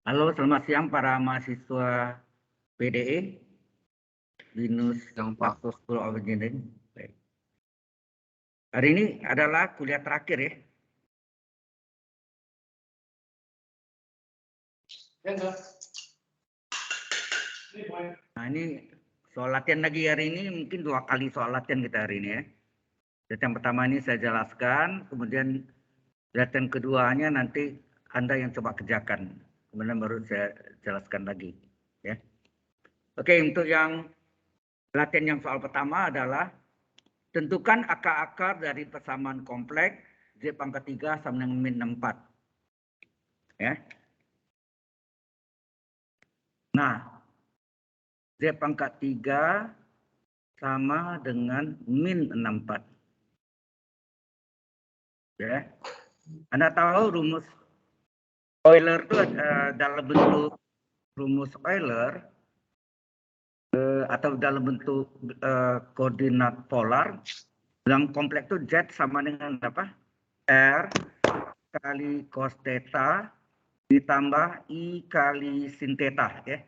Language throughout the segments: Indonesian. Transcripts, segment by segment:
Halo, selamat siang para mahasiswa PDE, Binus Yang Pak. Lato School of Engineering. Baik. Hari ini adalah kuliah terakhir ya. Nah ini soal latihan lagi hari ini, mungkin 2 kali soal latihan kita hari ini ya. Jadi yang pertama ini saya jelaskan, kemudian latihan keduanya nanti Anda yang coba kerjakan. Kemudian baru saya jelaskan lagi. Ya. Oke, untuk yang latihan yang soal pertama adalah tentukan akar-akar dari persamaan kompleks Z pangkat 3 sama dengan min 64. Ya. Nah, Z pangkat 3 sama dengan min 64. Ya. Anda tahu rumus Euler itu dalam bentuk rumus Euler atau dalam bentuk koordinat polar yang kompleks itu Z sama dengan apa? R kali cos theta ditambah I kali sin theta ya.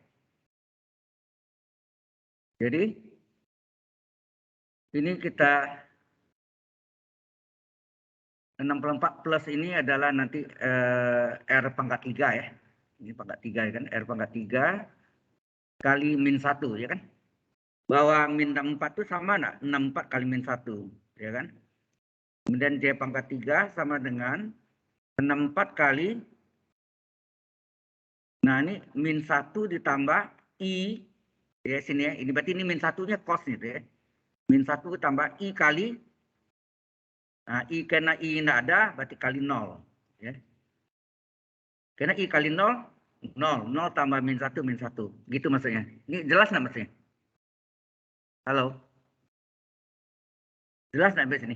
Jadi ini kita 64 plus ini adalah nanti R pangkat 3 ya. Ini pangkat 3 ya kan, R pangkat 3 kali min 1 ya kan. Bahwa min 64 itu sama enggak? 64 kali min 1 ya kan. Kemudian J pangkat 3 sama dengan 64 kali. Nah ini min 1 ditambah I ya sini ya. Ini berarti ini min 1-nya cos gitu ya. Min 1 tambah I kali. Nah I karena I tidak ada berarti kali 0 ya. Karena I kali 0, 0. 0 tambah min 1, min 1. Gitu maksudnya. Ini jelas nggak maksudnya? Halo? Jelas nggak sampai sini?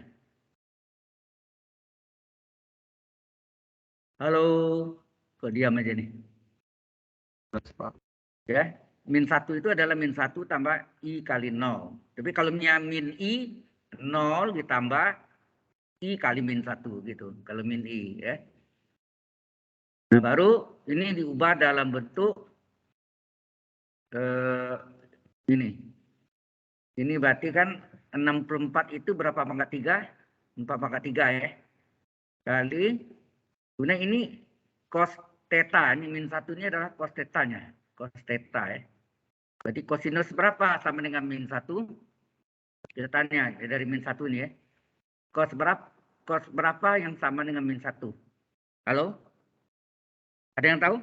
Halo? Kok diam aja nih? Pak. Ya, min 1 itu adalah min 1 tambah I kali 0. Tapi kalau min I, 0 ditambah I kali min 1 gitu. Kalau min I ya. Nah, baru ini diubah dalam bentuk ini. Ini berarti kan 64 itu berapa pangkat 3? 4 pangkat 3 ya. Kali, kemudian ini cos theta, ini min 1 ini adalah cos theta-nya. Cos theta ya. Berarti cosinus berapa sama dengan min 1? Kita tanya ya, dari min 1 ini ya. Cos berapa yang sama dengan min 1? Halo? Ada yang tahu?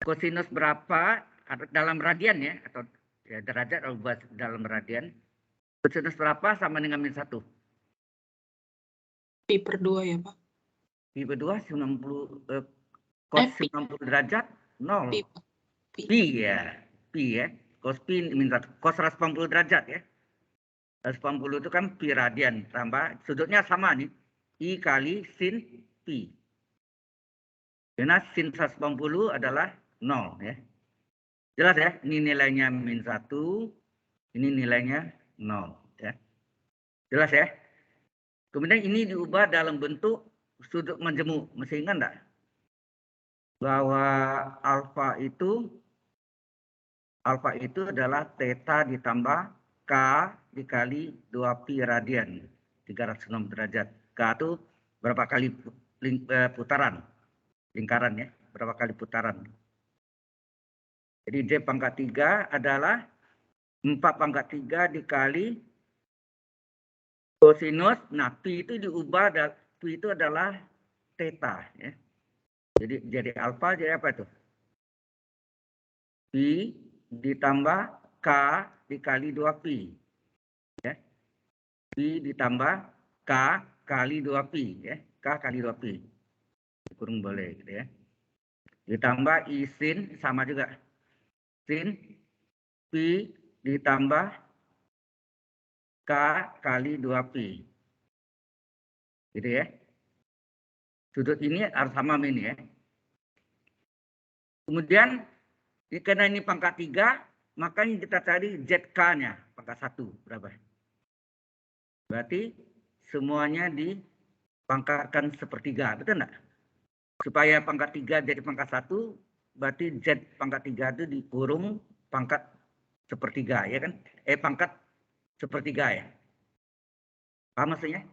Cosinus berapa dalam radian ya? Atau ya, derajat atau dalam radian. Cosinus berapa sama dengan min 1? Pi per 2 ya, Pak? Pi per 2, 90, cos 90 derajat, 0. Pi ya. Pi ya. Cos pi min 1. Cos 180 derajat ya. 180 itu kan pi radian. Tambah, sudutnya sama nih. I kali sin pi. Karena sin 180 adalah 0 ya. Jelas ya, ini nilainya min 1, ini nilainya 0 ya. Jelas ya. Kemudian ini diubah dalam bentuk sudut menjemu. Masih ingat enggak? Bahwa alfa itu adalah theta ditambah K dikali 2 pi radian. 360 derajat. K itu berapa kali putaran? Lingkaran ya, berapa kali putaran. Jadi D pangkat 3 adalah 4 pangkat 3 dikali cosinus. Nah, pi itu diubah, pi itu adalah theta. Ya. Jadi alfa jadi apa itu? Pi ditambah K dikali 2 pi. Ya. Pi ditambah K kali 2 pi. Ya. K kali 2 pi. Kurang boleh gitu ya. Ditambah I sin sama juga. Sin pi ditambah K kali 2 pi. Gitu ya. Sudut ini harus sama min ya. Kemudian karena ini pangkat 3, makanya kita cari ZK-nya pangkat 1 berapa? Berarti semuanya dipangkatkan sepertiga, betul enggak? supaya pangkat 3 jadi pangkat 1, berarti Z pangkat 3 itu dikurung pangkat sepertiga, ya kan? Pangkat sepertiga ya. Paham maksudnya?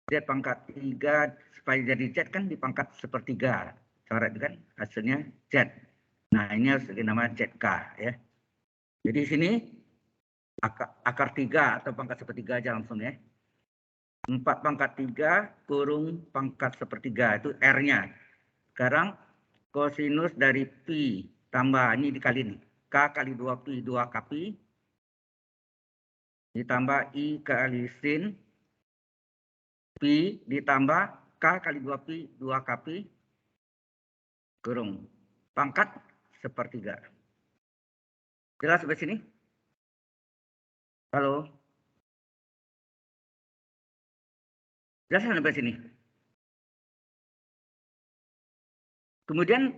Z pangkat 3 supaya jadi Z kan di pangkat sepertiga. Coret itu kan hasilnya Z. Nah, ini harus dinamakan ZK ya. Jadi sini akar 3 atau pangkat sepertiga aja langsung ya. 4 pangkat 3 kurung pangkat sepertiga itu R-nya. Sekarang kosinus dari pi tambah ini dikali nih. K kali 2pi 2 kpi ditambah I kali sin pi ditambah K kali 2pi 2 kpi kurung pangkat sepertiga. Jelas sampai sini? Halo? Jelas sampai sini? Kemudian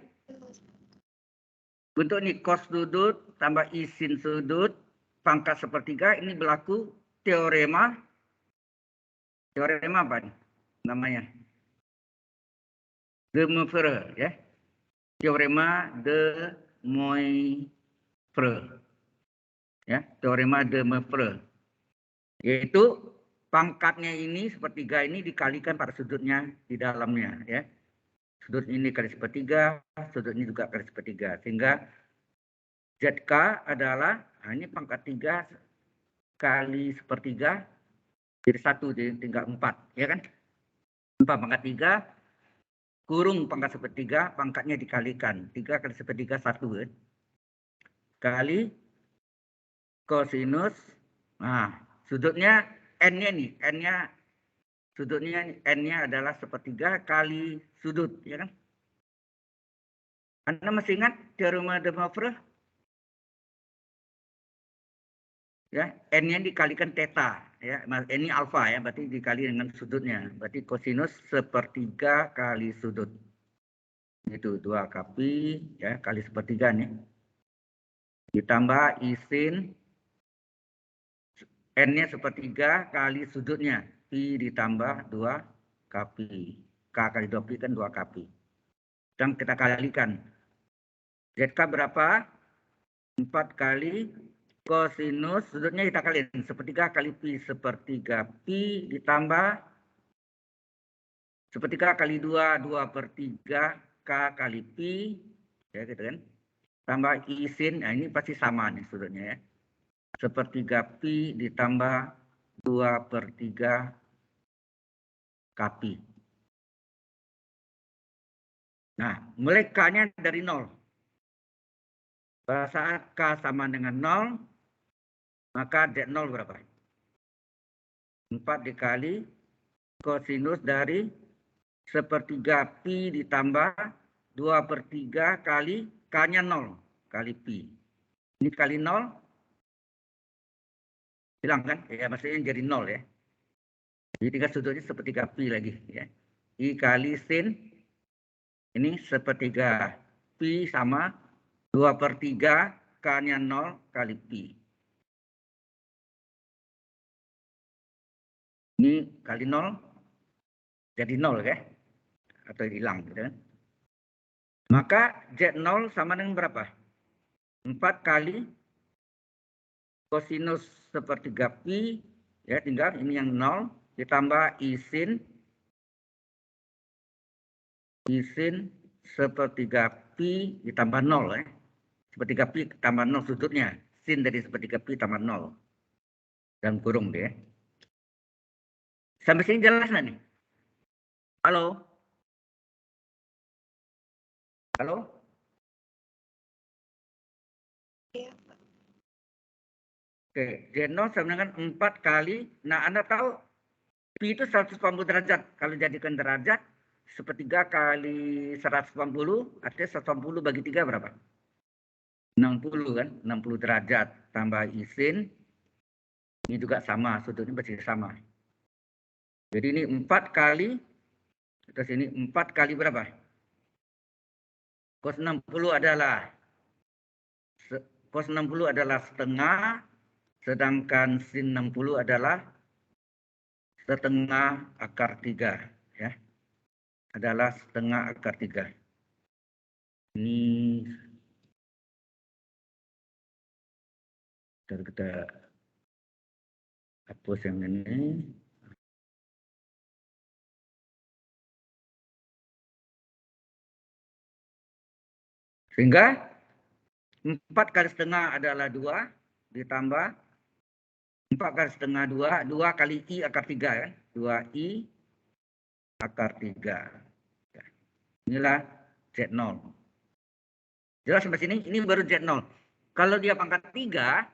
untuk ini cos sudut tambah I sin sudut pangkat sepertiga ini berlaku teorema apa nih namanya? De Moivre ya. Teorema de Moivre. Ya, teorema de Moivre. Yaitu pangkatnya ini sepertiga ini dikalikan pada sudutnya di dalamnya ya. Sudut ini kali sepertiga, sudut ini juga kali sepertiga. Sehingga ZK adalah ini pangkat 3 kali sepertiga jadi 1, jadi tinggal 4 ya kan. 4 pangkat 3 kurung pangkat sepertiga, pangkatnya dikalikan 3 kali sepertiga 1 kan? Kali kosinus. Nah, sudutnya N-nya nih, N-nya sudutnya N-nya adalah sepertiga kali sudut ya kan. Anda masih ingat teorema de Moivre? Ya, N-nya dikalikan theta ya, ini alfa ya, berarti dikali dengan sudutnya. Berarti kosinus sepertiga kali sudut. Itu 2 kpi ya kali sepertiga nih. Ditambah I sin N-nya sepertiga kali sudutnya. Pi ditambah 2 kpi. K kali 2 pi kan 2 kpi. Dan kita kalikan. ZK berapa? 4 kali kosinus sudutnya kita kalikan. Sepertiga kali pi. Sepertiga pi ditambah sepertiga kali 2. 2/3 K kali pi. Ya gitu kan. Tambah I sin. Nah ini pasti sama nih sudutnya ya. Sepertiga pi ditambah 2/3 kpi. Nah, mulai K-nya dari 0. Pada saat K sama dengan 0, maka Z0 berapa? 4 dikali kosinus dari sepertiga pi ditambah 2/3 kali K-nya 0 kali pi. Ini kali 0, hilang kan? Ya, maksudnya jadi 0 ya. Jadi tinggal sudutnya sepertiga pi lagi ya. I kali sin ini sepertiga pi sama 2/3 K-nya 0 kali pi. Ini kali 0 jadi 0 ya. Atau hilang gitu kan. Maka Z0 sama dengan berapa? 4 kali kosinus sepertiga pi ya, tinggal ini yang 0 ditambah I sin sepertiga pi ditambah 0 ya. Sepertiga pi tambah 0 sudutnya. Sin dari sepertiga pi tambah 0. Dan kurung deh. Sampai sini jelas nggak nih? Halo? Halo? Iya. Oke, Z0 sama dengan 4 kali. Nah, Anda tahu pi itu 180 derajat. Kalau jadikan derajat, sepertiga kali 180, artinya 180 bagi 3 berapa? 60 kan? 60 derajat. Tambah I sin. Ini juga sama, sudutnya pasti sama. Jadi ini 4 kali, terus ini 4 kali berapa? Cos 60 adalah setengah, sedangkan sin 60 adalah setengah akar 3 ya. adalah setengah akar 3. Ini kita hapus yang ini. Sehingga 4 kali setengah adalah 2 ditambah 4 kali setengah 2 kali I akar 3 kan. 2I akar 3. Inilah Z0. Jelas sampai sini? Ini baru Z0. Kalau dia pangkat 3,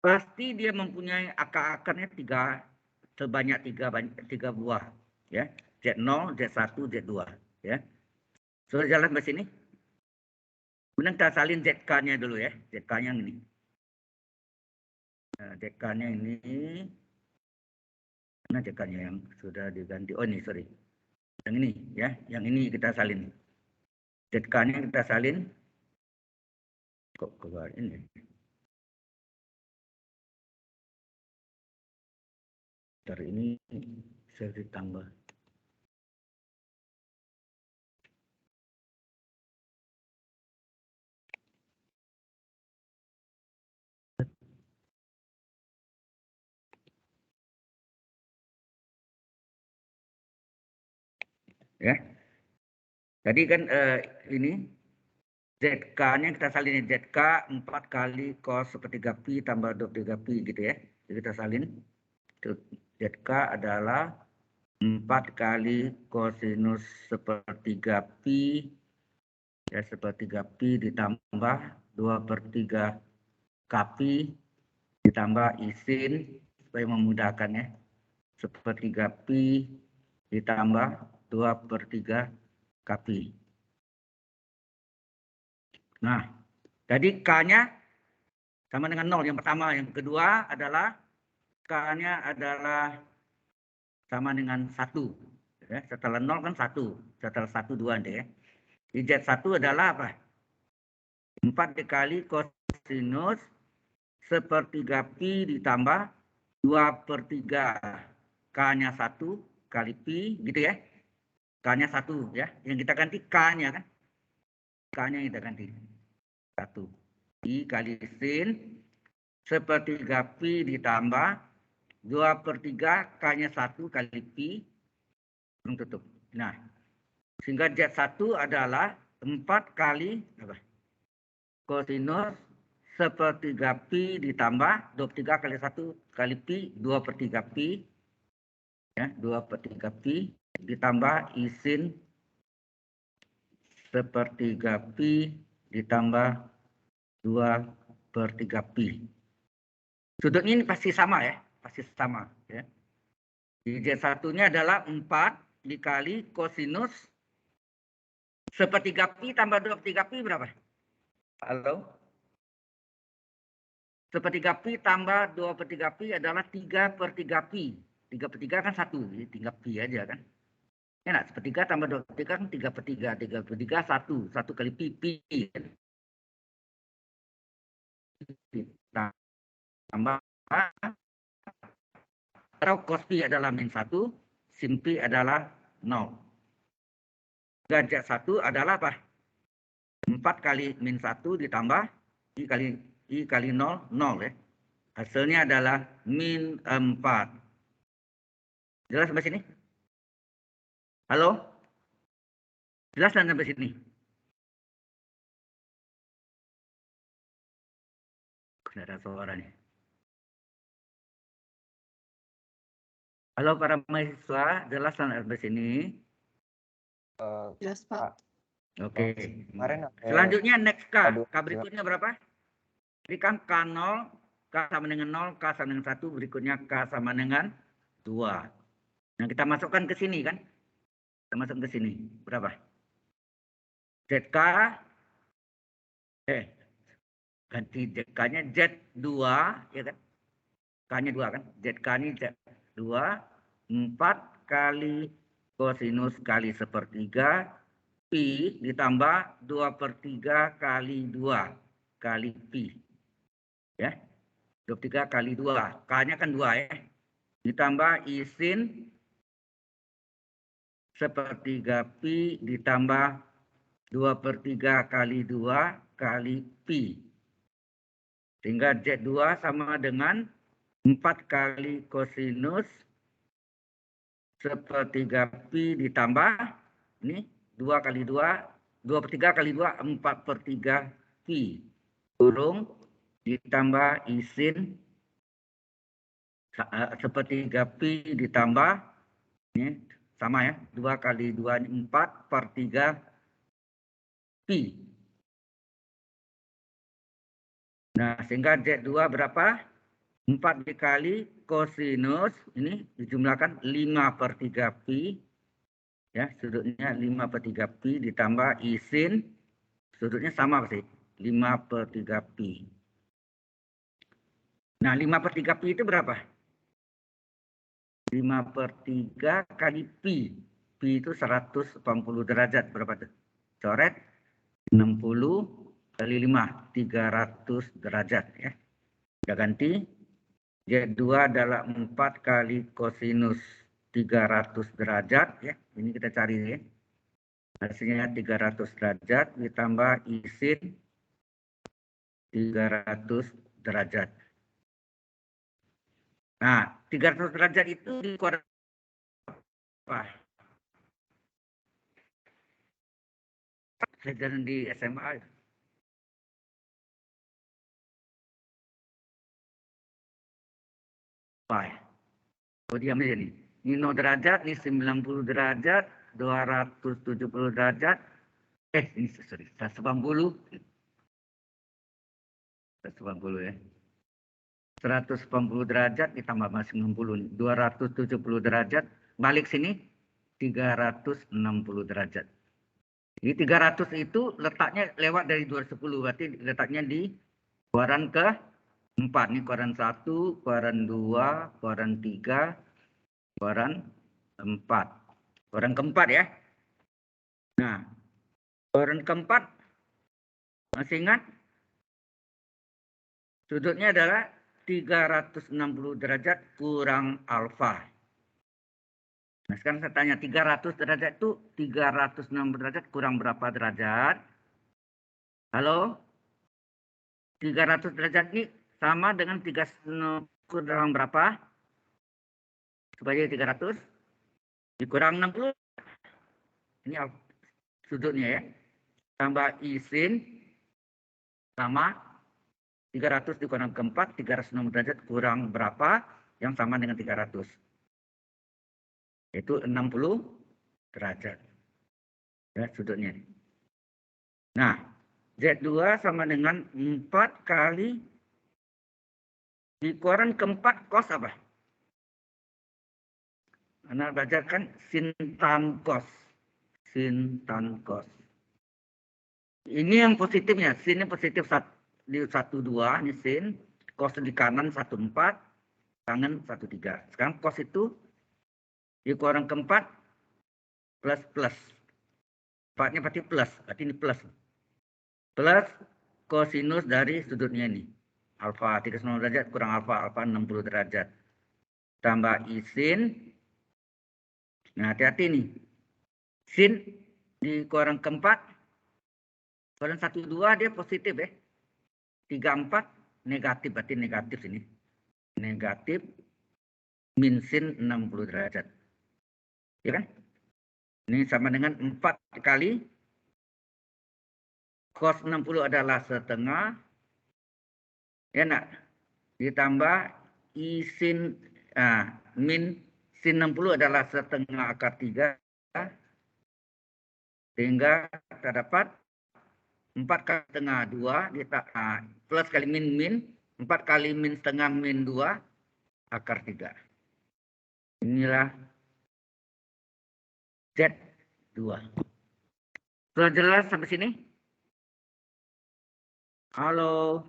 pasti dia mempunyai akar-akarnya 3 sebanyak 3 buah, ya. Z0, Z1, Z2, ya. Sudah jalan sampai sini? Kemudian kita salin ZK-nya dulu ya. ZK-nya ini. Nah, ZK-nya ini. Mana ZK-nya yang sudah diganti? Oh ini, sorry. Yang ini ya, yang ini kita salin. ZK-nya kita salin. Kok keluar ini? Dari ini bisa ditambah. Ya. Tadi kan ini ZK-nya kita salin, ZK 4 kali cos sepertiga pi tambah 23 pi gitu ya. Jadi kita salin. ZK adalah 4 kali kosinus sepertiga pi, ya sepertiga pi ditambah 2/3 kpi ditambah isin supaya memudahkan ya. Sepertiga pi ditambah 2/3 kpi. Nah, tadi K-nya sama dengan 0 yang pertama. Yang kedua adalah K-nya adalah sama dengan 1. Ya, setelah 0 kan 1. Setelah 1, 2 nanti ya. Di Z1 adalah apa? 4 dikali kosinus sepertiga pi ditambah 2/3 K-nya 1 kali pi gitu ya. K-nya 1 ya. Yang kita ganti K-nya kan. K-nya kita ganti. 1. I kali sin sepertiga pi ditambah 2/3 K-nya 1 kali pi. Belum tutup. Nah, sehingga Z1 adalah 4 kali apa? Kosinus sepertiga pi ditambah 23 kali 1 kali pi 2/3 pi. Ya, 2/3 pi ditambah isin sepertiga pi ditambah 2/3 pi. Sudut ini pasti sama ya, pasti sama ya. Di Z1-nya adalah 4 dikali kosinus sepertiga pi tambah 2/3 pi berapa? Halo? Sepertiga pi tambah 2/3 pi adalah 3/3 pi. 3/3 kan 1, jadi 3 pi aja kan. Enak, sepertiga tambah 2/3 kan 3/3. 3/3 1. 1 kali pi, pi. Tambah. Atau cos pi adalah min 1. Sin pi adalah 0. Gajah 1 adalah apa? 4 kali min 1 ditambah I kali 0, 0 ya. Hasilnya adalah min 4. Jelas sampai sini? Halo? Jelas sampai sini? Tidak ada suaranya. Halo para mahasiswa, jelas sampai sini? Jelas Pak. Oke. Selanjutnya next K. K berikutnya berapa? Jadi kan K0, K sama dengan 0, K sama dengan 1, berikutnya K sama dengan 2. Nah, kita masukkan ke sini kan? Kita masukkan ke sini. Berapa? ZK, ganti ZK-nya Z2, ya kan? K-nya 2 kan? ZK ini Z2, 4 kali kosinus kali sepertiga, pi ditambah 2/3 kali 2 kali pi. Ya, 23 kali 2. K-nya kan 2 ya. Ditambah isin 1/3 pi ditambah 2/3 kali 2 kali pi. Sehingga Z2 sama dengan 4 kali kosinus 1/3 pi ditambah ini 2 kali 2, 2/3 kali 2, 4/3 pi. Kurung ditambah isin 1/3 pi ditambah ini sama ya, 2 kali 2 ini 4/3 pi. Nah, sehingga Z2 berapa? 4 dikali kosinus, ini dijumlahkan 5/3 pi. Ya, sudutnya 5/3 pi ditambah isin, sudutnya sama sih, 5/3 pi. Nah, 5/3 pi itu berapa? 5/3 kali pi. Pi itu 180 derajat. Berapa tuh? Coret 60 kali 5, 300 derajat ya. Kita ganti. Z2 adalah 4 kali kosinus 300 derajat ya. Ini kita cari ya. Hasilnya 300 derajat ditambah isin 300 derajat. Nah, 300 derajat itu dikuadrat apa? Pelajaran di SMA. Pi. Oh, diam aja nih. Ini 0 derajat, ini 90 derajat, 270 derajat. Ini sorry, 180. 180 ya. 180 derajat ditambah masih 60 nih. 270 derajat. Balik sini 360 derajat. Jadi 300 itu letaknya lewat dari 210. Berarti letaknya di kuadran ke-4. Ini kuadran 1, kuadran 2, kuadran 3, kuadran 4. Kuadran ke-4 ya. Nah, kuadran ke-4 masih ingat? Sudutnya adalah 360 derajat kurang alfa. Nah, sekarang saya tanya 300 derajat itu 360 derajat kurang berapa derajat? Halo? 300 derajat ini sama dengan 360 kurang berapa? Supaya 300 dikurang 60. Ini sudutnya ya. Tambah isin sama 300 dikurang ke-4, 360 derajat kurang berapa? Yang sama dengan 300. Itu 60 derajat. Ya, sudutnya. Nah, Z2 sama dengan 4 kali di kuadran ke-4 cos apa? Anda belajar kan sin tan cos. Sin tan cos. Ini yang positifnya. Sin ini positif di 1, 2. Ini sin. Cos di kanan 1, 4. Kanan 1, 3. Sekarang cos itu di kuadran ke-4 plus. 4-nya berarti plus. Berarti ini plus. Plus kosinus dari sudutnya ini. Alfa 360 derajat kurang alfa 60 derajat. Tambah isin. Nah, hati-hati nih. Sin di kuadran ke-4. Kuadran 1, 2 dia positif ya. 3, 4 negatif. Berarti negatif ini. Negatif min sin 60 derajat. Ya kan? Ini sama dengan 4 kali cos 60 adalah setengah. Ya nak? Ditambah isin min sin 60 adalah setengah akar 3. Sehingga kita dapat 4 kali setengah 2 plus kali min 4 kali min setengah min 2 akar 3. Inilah Z2. Sudah jelas sampai sini? Halo.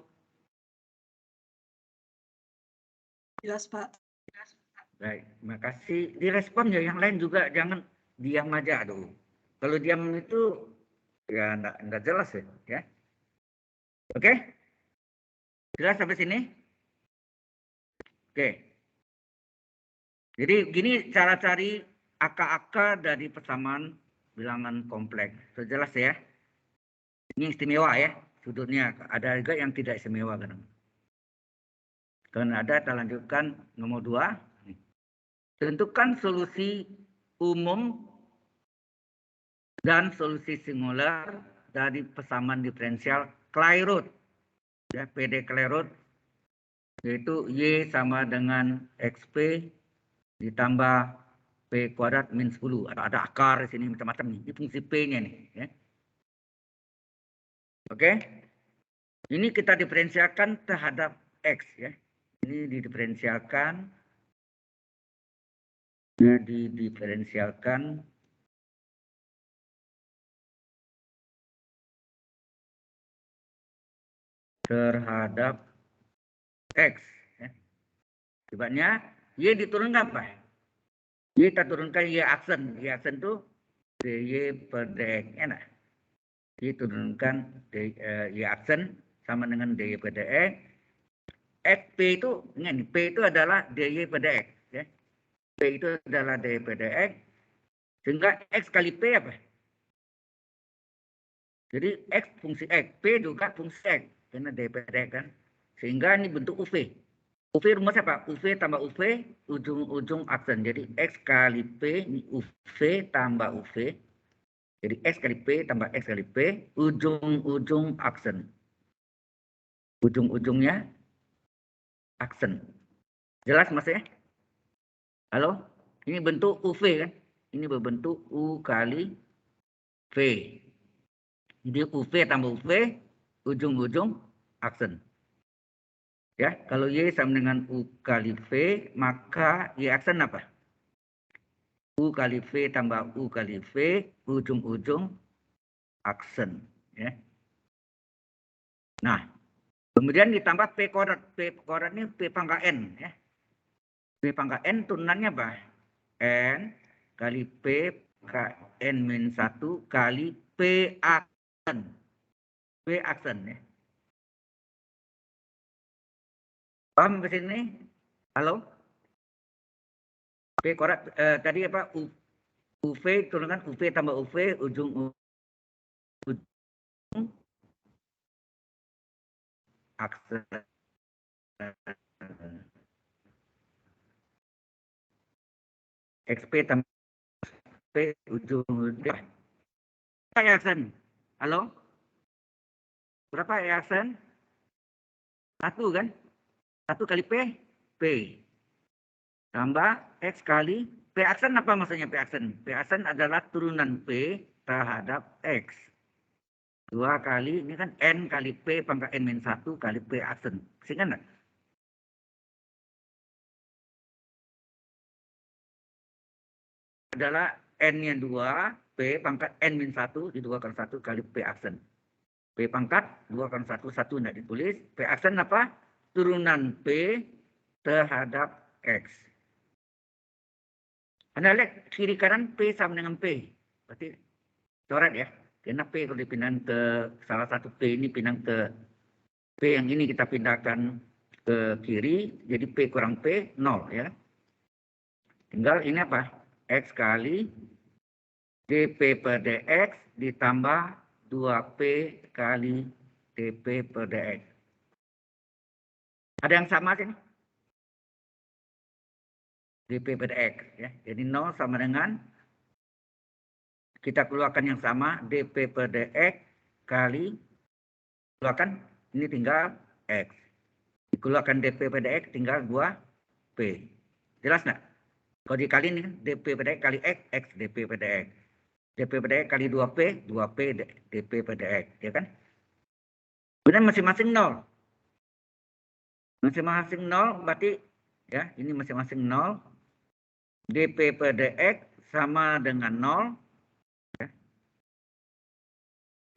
Jelas, Pak. Baik, terima kasih. Direspon ya, yang lain juga jangan diam aja. Aduh. Kalau diam itu ya enggak jelas ya. Oke? Jelas sampai sini? Oke. Jadi gini cara cari akar-akar dari persamaan bilangan kompleks. Sudah jelas ya? Ini istimewa ya, sudutnya. Ada juga yang tidak istimewa. Karena ada, kita lanjutkan nomor 2. Tentukan solusi umum dan solusi singular dari persamaan diferensial Clairaut. Ya, PD Clairaut, yaitu Y sama dengan XP ditambah P kuadrat min 10. Ada akar di sini macam-macam nih. Ini fungsi P-nya nih. Ya. Oke. Ini kita diferensialkan terhadap X. Ya. Ini didiferensialkan. Didiferensialkan terhadap X. Ya. Akibatnya Y diturunkan apa? Y kita turunkan Y aksen. Y aksen itu dy per dx. Enak. Y turunkan Y aksen sama dengan dy per dx. P itu, ingat, P itu adalah dy per dx. Ya. P itu adalah dy per dx. Sehingga X kali P apa? Jadi X fungsi X. P juga fungsi X. Karena dy per dx kan. Sehingga ini bentuk UV. UV rumus apa? UV tambah UV, ujung-ujung aksen. Jadi X kali P, ini UV tambah UV. Jadi X kali P tambah X kali P, ujung-ujung aksen. Ujung-ujungnya aksen. Jelas maksudnya? Halo? Ini bentuk UV kan? Ini berbentuk U kali V. Jadi UV tambah UV, ujung-ujung aksen. Ya, kalau Y sama dengan U kali V, maka Y aksen apa? U kali V tambah U kali V, ujung-ujung aksen. Ya. Nah, kemudian ditambah P kuadrat. P kuadrat ini P pangkat N. Ya. P pangkat N turunannya apa? N kali P pangkat N min 1 kali P aksen. P aksen. Ya. Paham ke sini? Halo? P kuadrat tadi apa? UV turunkan UV tambah UV, ujung aksen. XP tambah P ujung-ujung. Berapa aksen? Halo? Berapa aksen? 1 kan? 1 kali P, P. Tambah X kali P aksen apa maksudnya P aksen? P aksen adalah turunan P terhadap X. 2 kali, ini kan N kali P pangkat N min 1 kali P aksen. Sehingga enggak? Adalah N-nya 2, P pangkat N min 1 di 2 kali 1 kali P aksen. P pangkat 2 kali 1, 1 enggak ditulis. P aksen apa? Turunan P terhadap X. Anda lihat kiri kanan P sama dengan P. Berarti coret ya. Karena P kalau dipindahkan ke salah satu P ini pindah ke P yang ini kita pindahkan ke kiri. Jadi P kurang P 0 ya. Tinggal ini apa? X kali dP per dx ditambah 2P kali dP per dx. Ada yang sama sini? dP per dx ya. Jadi 0 sama dengan kita keluarkan yang sama dP per dx kali keluarkan ini tinggal x. Dikeluarkan dP per dx tinggal 2p. Jelas nggak? Kalau dikali ini dP per dx kali x, x dP per dx. dP per dx kali 2p, 2p dP per dx, ya kan? Kemudian masing-masing 0. Masing-masing 0 berarti ya, ini masing-masing 0. dP per dx sama dengan 0. Ya.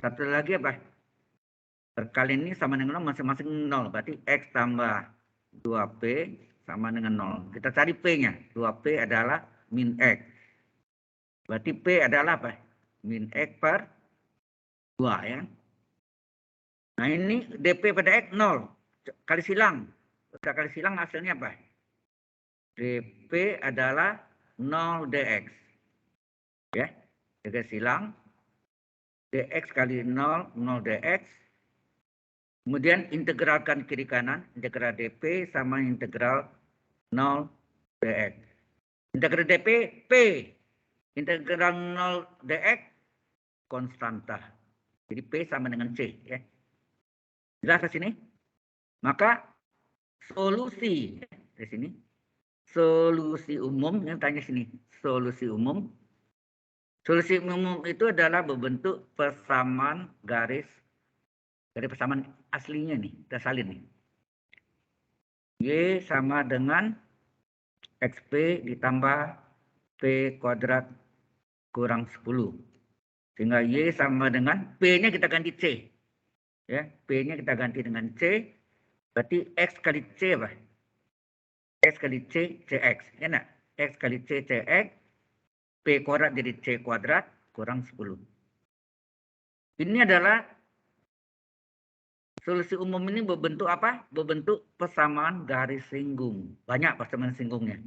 Satu lagi apa? Kali ini sama dengan 0, masing-masing 0. Berarti X tambah 2P sama dengan 0. Kita cari P-nya. 2P adalah min X. Berarti P adalah apa? Min X per 2 ya. Nah ini dP pada X 0. Kali silang. Kita kali silang hasilnya apa? dP adalah 0 dx. Ya, jaga silang. Dx kali 0, 0 dx. Kemudian integralkan kiri kanan, integral dp sama integral 0 dx. Integral dp, p. Integral 0 dx, konstanta. Jadi p sama dengan c. Ya. Jelas ke sini? Maka solusi, di sini, solusi umum, yang tanya sini, solusi umum. Solusi umum itu adalah berbentuk persamaan garis, dari persamaan aslinya nih, kita salin nih. Y sama dengan XP ditambah P kuadrat kurang 10. Sehingga Y sama dengan P-nya kita ganti C. Ya, P-nya kita ganti dengan C. Berarti X kali C apa? X kali C, CX. Ya enggak? X kali C, CX. P kuadrat jadi C kuadrat kurang 10. Ini adalah solusi umum ini berbentuk apa? Berbentuk persamaan garis singgung. Banyak persamaan singgungnya.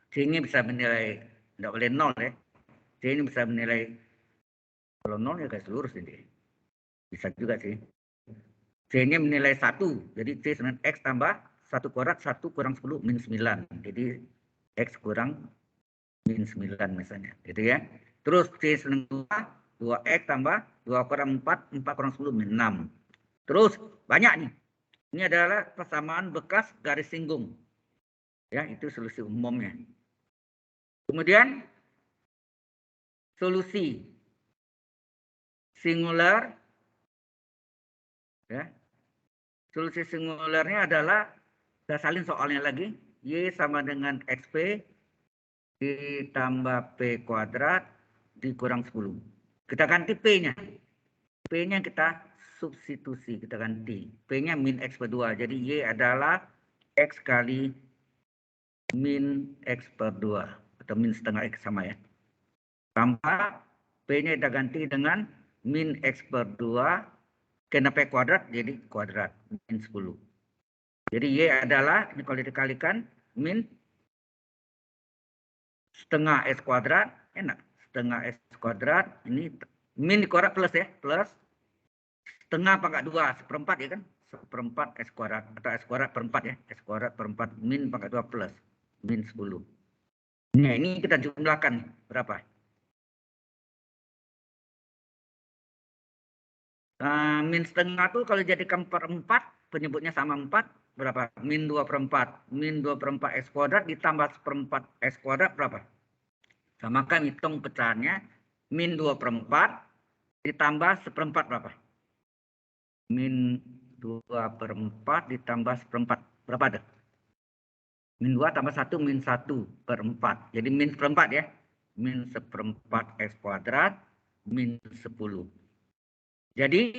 C ini bisa menilai, tidak boleh 0 ya. C ini bisa menilai, kalau 0 ya garis lurus ini. Bisa juga sih. C-nya menilai 1. Jadi C dengan X tambah 1 kuadrat, 1 kurang 10, min 9. Jadi X kurang min 9 misalnya. Gitu ya. Terus C dengan 2, 2X tambah 2 kurang 4, 4 kurang 10, min 6. Terus banyak nih. Ini adalah persamaan bekas garis singgung. Ya, itu solusi umumnya. Kemudian solusi singular, ya. Solusi singularnya adalah, kita salin soalnya lagi, Y sama dengan XP ditambah P kuadrat dikurang 10. Kita ganti P-nya. P-nya kita substitusi, kita ganti. P-nya min X per 2. Jadi Y adalah X kali min X per 2. Atau min setengah X sama ya. Tambah P-nya kita ganti dengan min X per 2. Kena P kuadrat jadi kuadrat. Min 10. Jadi Y adalah, ini kalau dikalikan, min setengah S kuadrat. Enak. Setengah S kuadrat. Ini min dikuadrat plus ya. Plus setengah pangkat 2. Seperempat ya kan. Seperempat S kuadrat. Atau S kuadrat per 4 ya. S kuadrat per 4. Min pangkat 2 plus. Min 10. Nah ini kita jumlahkan. Berapa? Min setengah tuh kalau jadikan per 4, penyebutnya sama 4, berapa? Min 2 per 4. Min 2 per 4 S kuadrat ditambah seperempat S kuadrat berapa? Sama kan hitung pecahannya. Min 2 per 4 ditambah seperempat berapa? Min 2 per 4 ditambah seperempat. Berapa ada? Min 2 tambah 1, min 1 per 4. Jadi min seperempat ya. Min seperempat X kuadrat, min 10. Jadi,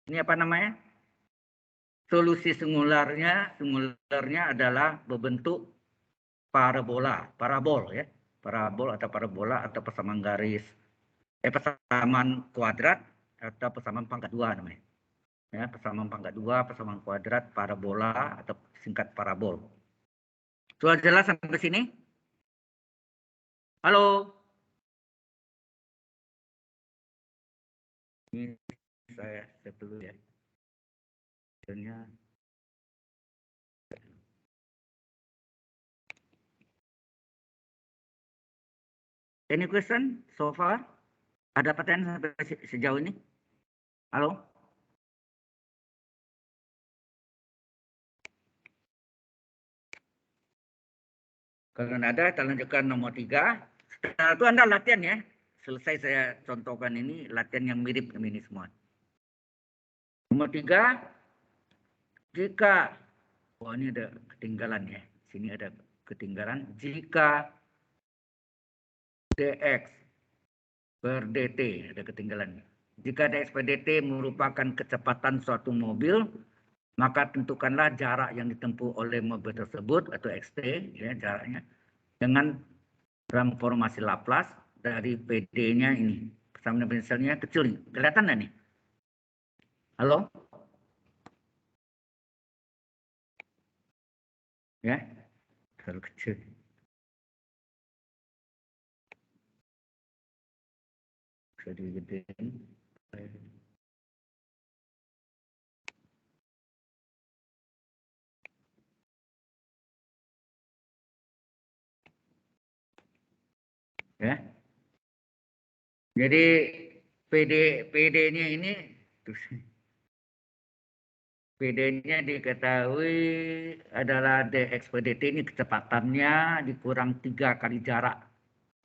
ini apa namanya? Solusi singularnya adalah berbentuk parabola, parabol ya. Parabol atau parabola atau persamaan garis, persamaan kuadrat atau persamaan pangkat 2 namanya. Ya, persamaan pangkat 2, persamaan kuadrat, parabola atau singkat parabol. Sudah jelas sampai sini? Halo? Ini saya set dulu ya. Any question so far? Ada pertanyaan sampai sejauh ini? Halo? Kalau ada, kita lanjutkan nomor 3. Setelah itu Anda latihan ya. Selesai saya contohkan ini, latihan yang mirip ini semua. Nomor 3, jika, oh ini ada ketinggalan ya. Sini ada ketinggalan. Jika dx per dt, ada ketinggalan. Jika dx per dt merupakan kecepatan suatu mobil, maka tentukanlah jarak yang ditempuh oleh mobil tersebut atau xt, ya jaraknya, dengan transformasi Laplace dari PD-nya ini. Persamaan diferensialnya kecil nih. Kelihatan nggak nih? Halo? Ya, terlalu kecil. Bisa digedein. Ya. Jadi PD-nya ini PD-nya diketahui adalah dx per dt ini kecepatannya dikurang 3 kali jarak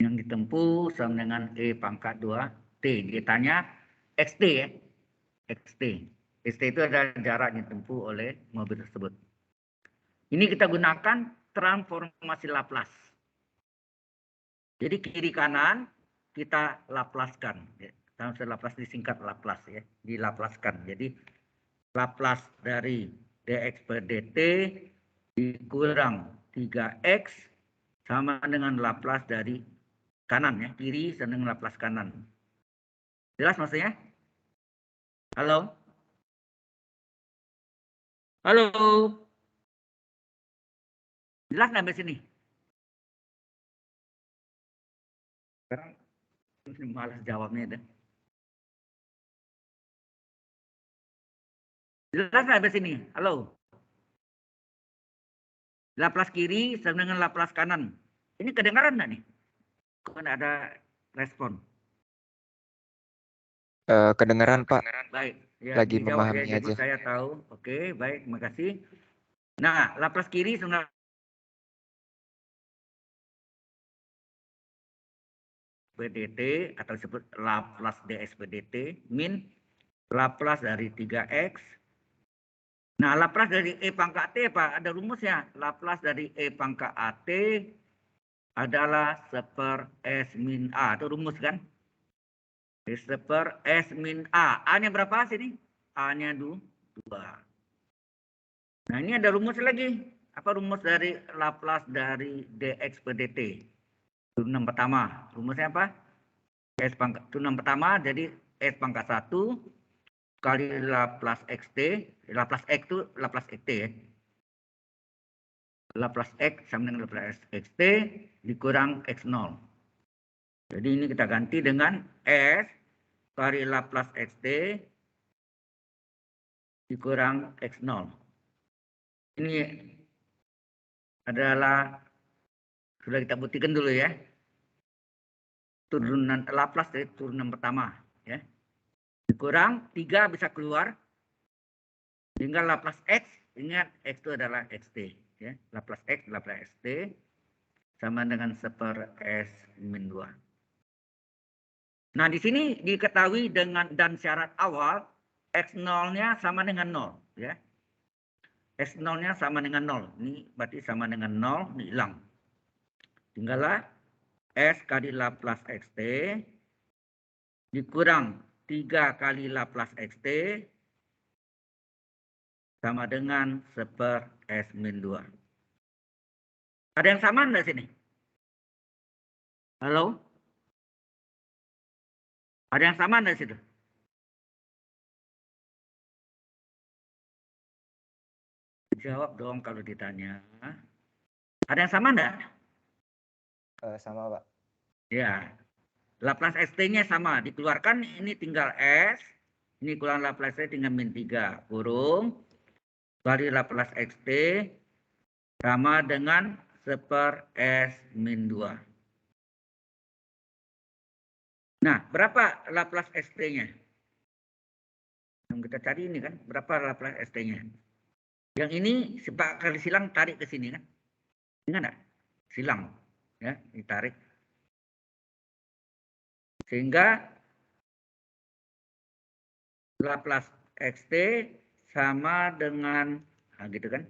yang ditempuh sama dengan E pangkat 2T. Ditanya XT ya. XT. XT itu adalah jarak yang ditempuh oleh mobil tersebut. Ini kita gunakan transformasi Laplace. Jadi kiri kanan kita laplaskan. Transformasi Laplace disingkat Laplace ya. Dilaplaskan. Jadi Laplace dari dx per dt dikurang 3x sama dengan Laplace dari kanan ya, kiri sama dengan Laplace kanan. Jelas maksudnya? Halo? Halo? Jelas nggak sampai sini? Sekarang malas jawabnya deh. Jelas nggak sampai sini? Halo? Laplace kiri sama dengan Laplace kanan. Ini kedengaran nggak nih? Kok nggak ada respon? Kedengeran Pak. Baik. Ya, Lagi dijawab memahami ya. Jadi aja. saya tahu. Oke, baik. Terima kasih. Nah, Laplace kiri sama dt atau disebut Laplace dx per dt min Laplace dari 3x. Nah, Laplace dari E pangkat T apa? Ada rumusnya. Laplace dari E pangkat AT adalah 1/s min A. Itu rumus kan? 1/s min A. A-nya berapa sini? A-nya 2. Nah, ini ada rumus lagi. Apa rumus dari Laplace dari dx per dt? Turunan pertama. Rumusnya apa? S pangkat turunan pertama jadi S pangkat 1 kali Laplace xt. Laplace x itu Laplace xt ya. Laplace x sama dengan Laplace xt dikurang x0. Jadi ini kita ganti dengan S kali Laplace xt dikurang x0. Ini adalah sudah kita buktikan dulu ya. Turunan Laplace dari turunan pertama ya. Dikurang 3 bisa keluar. Tinggal Laplace x, ingat x itu adalah xt ya. Laplace x Laplace xt sama dengan 1/s min 2. Nah, di sini diketahui dengan dan syarat awal x0-nya sama dengan 0 ya. X0-nya sama dengan 0. Ini berarti sama dengan 0, ini hilang. Tinggallah S kali Laplace xt dikurang 3 kali Laplace xt sama dengan 1/s min 2. Ada yang sama enggak sini? Halo? Ada yang sama enggak situ? Jawab dong kalau ditanya. Ada yang sama enggak? Sama Pak. Ya. Laplace xt-nya sama. Dikeluarkan ini tinggal S. Ini kurang Laplace tinggal min 3. Kurung. Kali Laplace xt sama dengan 1/s min 2. Nah, berapa Laplace xt-nya? Yang kita cari ini kan. Berapa Laplace xt-nya? Yang ini sebab kali silang tarik ke sini kan. Ingat enggak? Silang. Ya, ditarik. Sehingga Laplace xt sama dengan, nah gitu kan,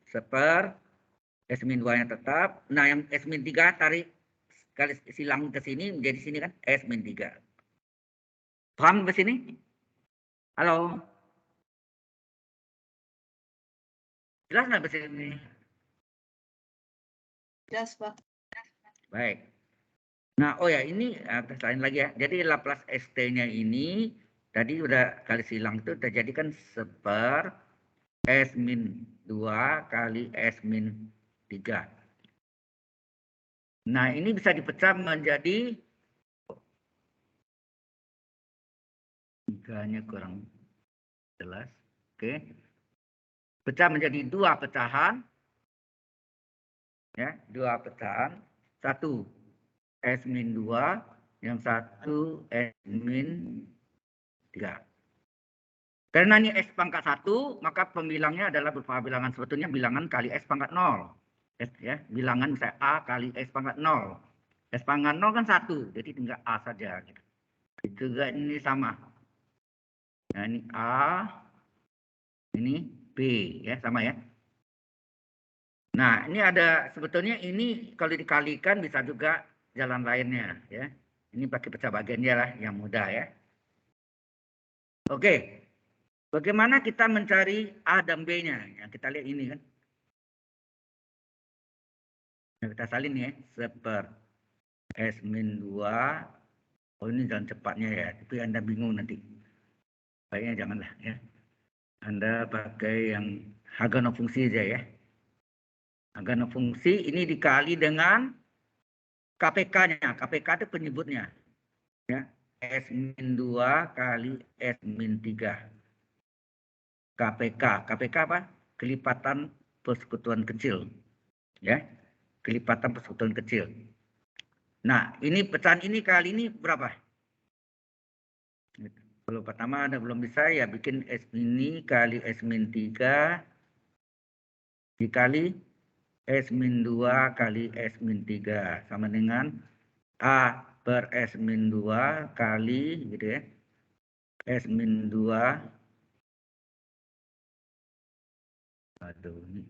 1/s min 2 yang tetap. Nah, yang S min 3 tarik kali silang ke sini menjadi sini kan S min 3. Paham ke sini? Halo? Jelas nggak ke sini? Jelas, Pak. Baik. Nah, oh ya, ini lain lagi ya. Jadi Laplace xt-nya ini tadi udah kali silang itu terjadi kan 1/s min 2 kali S min 3. Nah, ini bisa dipecah menjadi 3-nya kurang jelas. Oke. Pecah menjadi 2 pecahan. Ya, 2 pecahan. 1 S-2, yang 1 S-3. Karena ini S pangkat 1, maka pembilangnya adalah berupa bilangan sebetulnya bilangan kali S pangkat 0. Ya, bilangan misalnya A kali S pangkat 0. S pangkat 0 kan 1, jadi tinggal A saja. Gitu. Juga ini sama. Nah, ini A, ini B, ya sama ya. Nah, ini ada sebetulnya ini kalau dikalikan bisa juga jalan lainnya, ya. Ini pakai pecah bagiannya lah yang mudah ya. Oke, bagaimana kita mencari A dan B-nya? Yang kita lihat ini kan. Nah, kita salin ya, seper S-2. Oh, ini jalan cepatnya ya, tapi Anda bingung nanti. Baiknya janganlah ya. Anda pakai yang Hagano fungsi aja ya. Hagano fungsi ini dikali dengan KPK-nya. KPK itu penyebutnya. Ya. S-2 kali S-3. KPK. KPK apa? Kelipatan persekutuan kecil. Ya. Kelipatan persekutuan kecil. Nah, ini pecahan ini kali ini berapa? Kalau pertama Anda belum bisa ya bikin S ini kali S-3 dikali S-2 kali S-3 sama dengan A per S-2 kali gitu ya. S-2. Aduh ini.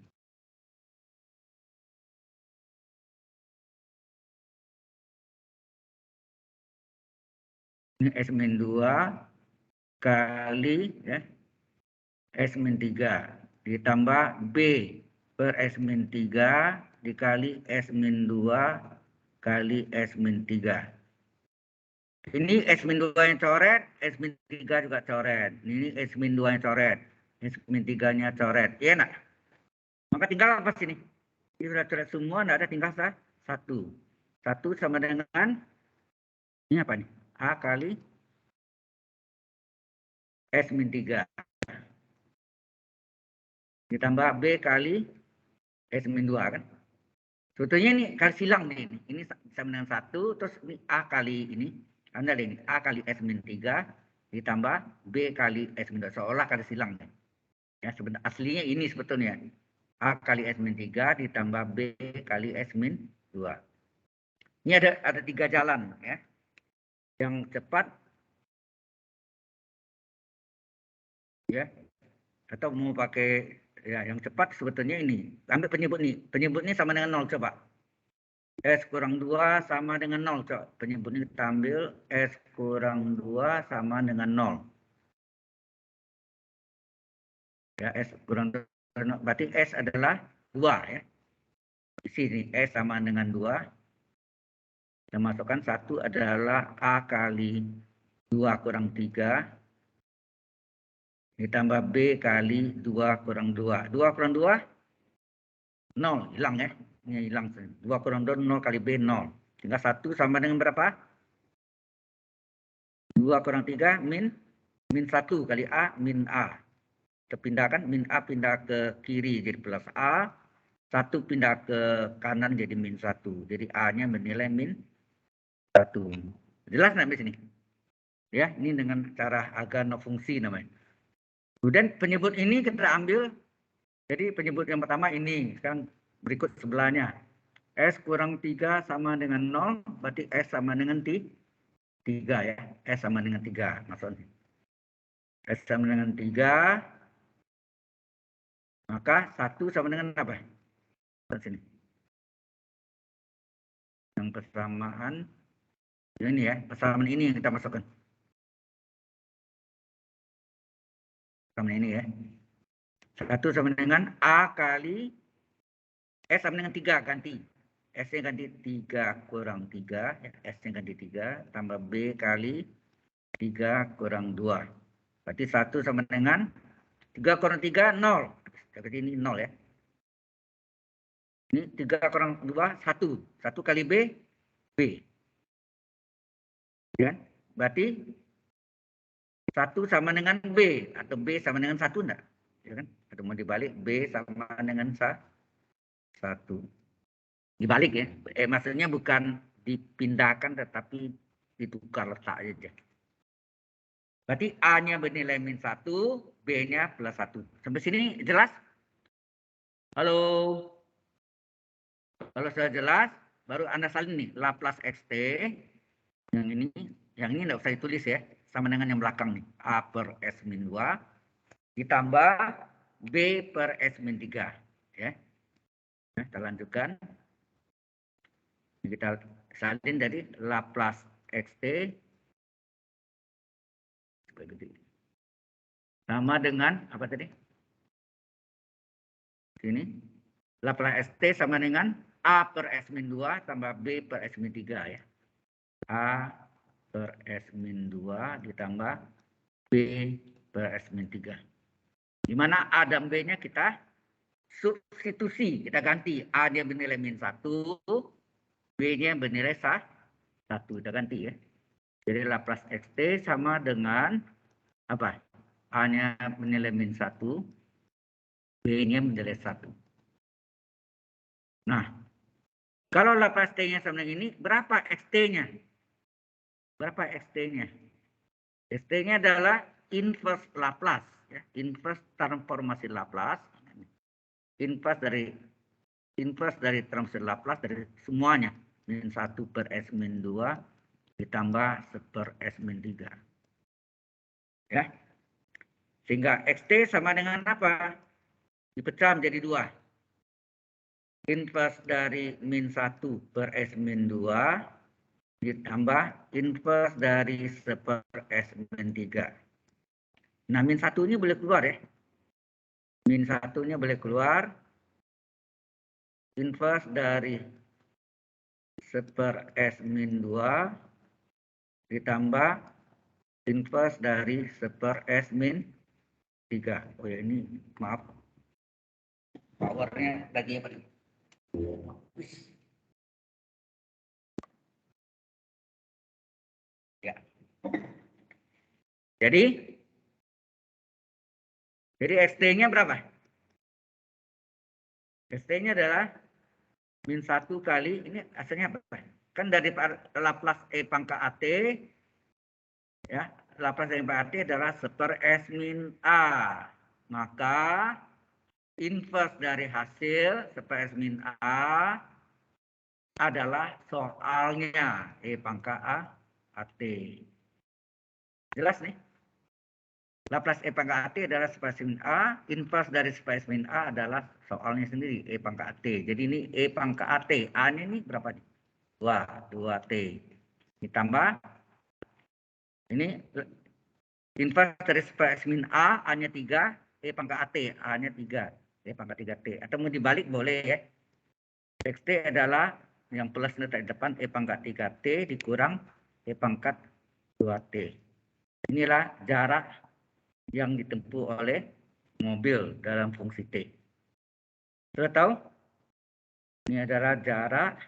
Ini S-2 kali ya S-3 ditambah B per S-3 dikali S-2 kali S-3. Ini S-2 yang coret, S-3 juga coret. Ini S-2 yang coret, S-3-nya coret. Iya enggak? Maka tinggal apa sini? Ini sudah coret semua, enggak ada tinggal 1. 1 sama dengan ini apa nih? A kali S-3 ditambah B kali S-2 kan? Sebetulnya ini kali silang nih. Ini sama dengan 1, terus ini A kali ini. Anda lihat ini, A kali S-3 ditambah B kali S-2. Seolah kali silang. Ya, sebenarnya aslinya ini sebetulnya. A kali S-3 ditambah B kali S-2. Ini ada 3 jalan. Ya. Yang cepat. Ya. Atau mau pakai ya yang cepat sebetulnya ini. Ambil penyebut nih. Penyebutnya sama dengan 0 coba. S kurang 2 sama dengan 0. Coba. Penyebutnya kita ambil S kurang 2 sama dengan 0. Ya, S kurang 2. Berarti S adalah 2 ya. Di sini S sama dengan 2. Kita masukkan 1 adalah A kali 2 kurang 3. Ditambah B kali 2 kurang 2. 2 kurang 2? 0. Hilang ya. Ini hilang. 2 kurang 2, 0 kali B, 0. Tinggal 1 sama dengan berapa? 2 kurang 3 min 1 kali A min A. Kita pindahkan min A pindah ke kiri jadi plus A. 1 pindah ke kanan jadi min 1. Jadi A-nya bernilai min 1. Jelas nggak di sini? Ya, ini dengan cara Hagano fungsi namanya. Kemudian penyebut ini kita ambil. Jadi penyebut yang pertama ini. Sekarang berikut sebelahnya. S kurang 3 sama dengan 0. Berarti S sama dengan 3 ya. S sama dengan 3 maksudnya. S sama dengan 3. Maka 1 sama dengan apa? Sini. Yang persamaan. Ini ya. Persamaan ini yang kita masukkan. Sama ini ya. 1 sama dengan A kali S sama dengan 3 ganti. S-nya ganti 3 kurang 3. S-nya ganti 3. Tambah B kali 3 kurang 2. Berarti 1 sama dengan 3 kurang 3, 0. Berarti ini 0 ya. Ini 3 kurang 2, 1. 1 kali B, B. Ya. Berarti 1 sama dengan B atau B sama dengan 1 enggak? Ya kan? Atau mau dibalik B sama dengan 1. Dibalik ya. Maksudnya bukan dipindahkan tetapi ditukar letak aja. Berarti A-nya bernilai min 1, B-nya plus 1. Sampai sini jelas? Halo? Kalau sudah jelas, baru Anda salin nih Laplace XT. Yang ini enggak usah ditulis ya. Sama dengan yang belakang nih. A per S min 2 ditambah B per S min 3. Ya. Nah, kita lanjutkan. Kita salin dari Laplace XT sama dengan apa tadi? Sini. Laplace XT sama dengan A per S min 2 tambah B per S min 3 ya. A per S min 2 ditambah B per S min 3. Di mana A dan B-nya kita substitusi. Kita ganti. A-nya bernilai min 1. B-nya bernilai 1. Kita ganti ya. Jadi Laplace XT sama dengan apa? A-nya bernilai min 1. B-nya bernilai 1. Nah, kalau Laplace T-nya sama dengan ini, berapa XT-nya? Berapa XT-nya? XT-nya adalah inverse Laplace. Ya. Inverse transformasi Laplace. Inverse dari transformasi Laplace dari semuanya. Min 1 per S min 2 ditambah 1 per S min 3. Ya. Sehingga XT sama dengan apa? Dipecah menjadi 2. Inverse dari min 1 per S min 2 ditambah inverse dari 1 per S min 3. Nah, min 1-nya boleh keluar ya. Min 1-nya boleh keluar. Inverse dari 1 per S min 2 ditambah inverse dari 1 per S min 3. Oh ya, ini maaf. Powernya lagi apa nih? Ya. Jadi XT-nya berapa? XT-nya adalah min 1 kali, ini asalnya apa? Kan dari Laplace E pangkat AT, ya, Laplace E pangkat AT adalah 1 per S min A. Maka inverse dari hasil 1 per S min A adalah soalnya E pangkat AT. Jelas nih? Laplace E pangkat AT adalah 1 per S min A, inverse dari 1 per S min A adalah soalnya sendiri E pangkat AT. Jadi ini E pangkat AT, A-nya ini berapa nih? 2T. Ditambah ini inverse dari 1 per S min A, A-nya 3, E pangkat AT, A-nya 3, E pangkat 3T. Atau mau dibalik boleh ya. XT adalah yang plus letak di depan E pangkat 3T dikurang E pangkat 2T. Inilah jarak yang ditempuh oleh mobil dalam fungsi T. Sudah tahu? Ini adalah jarak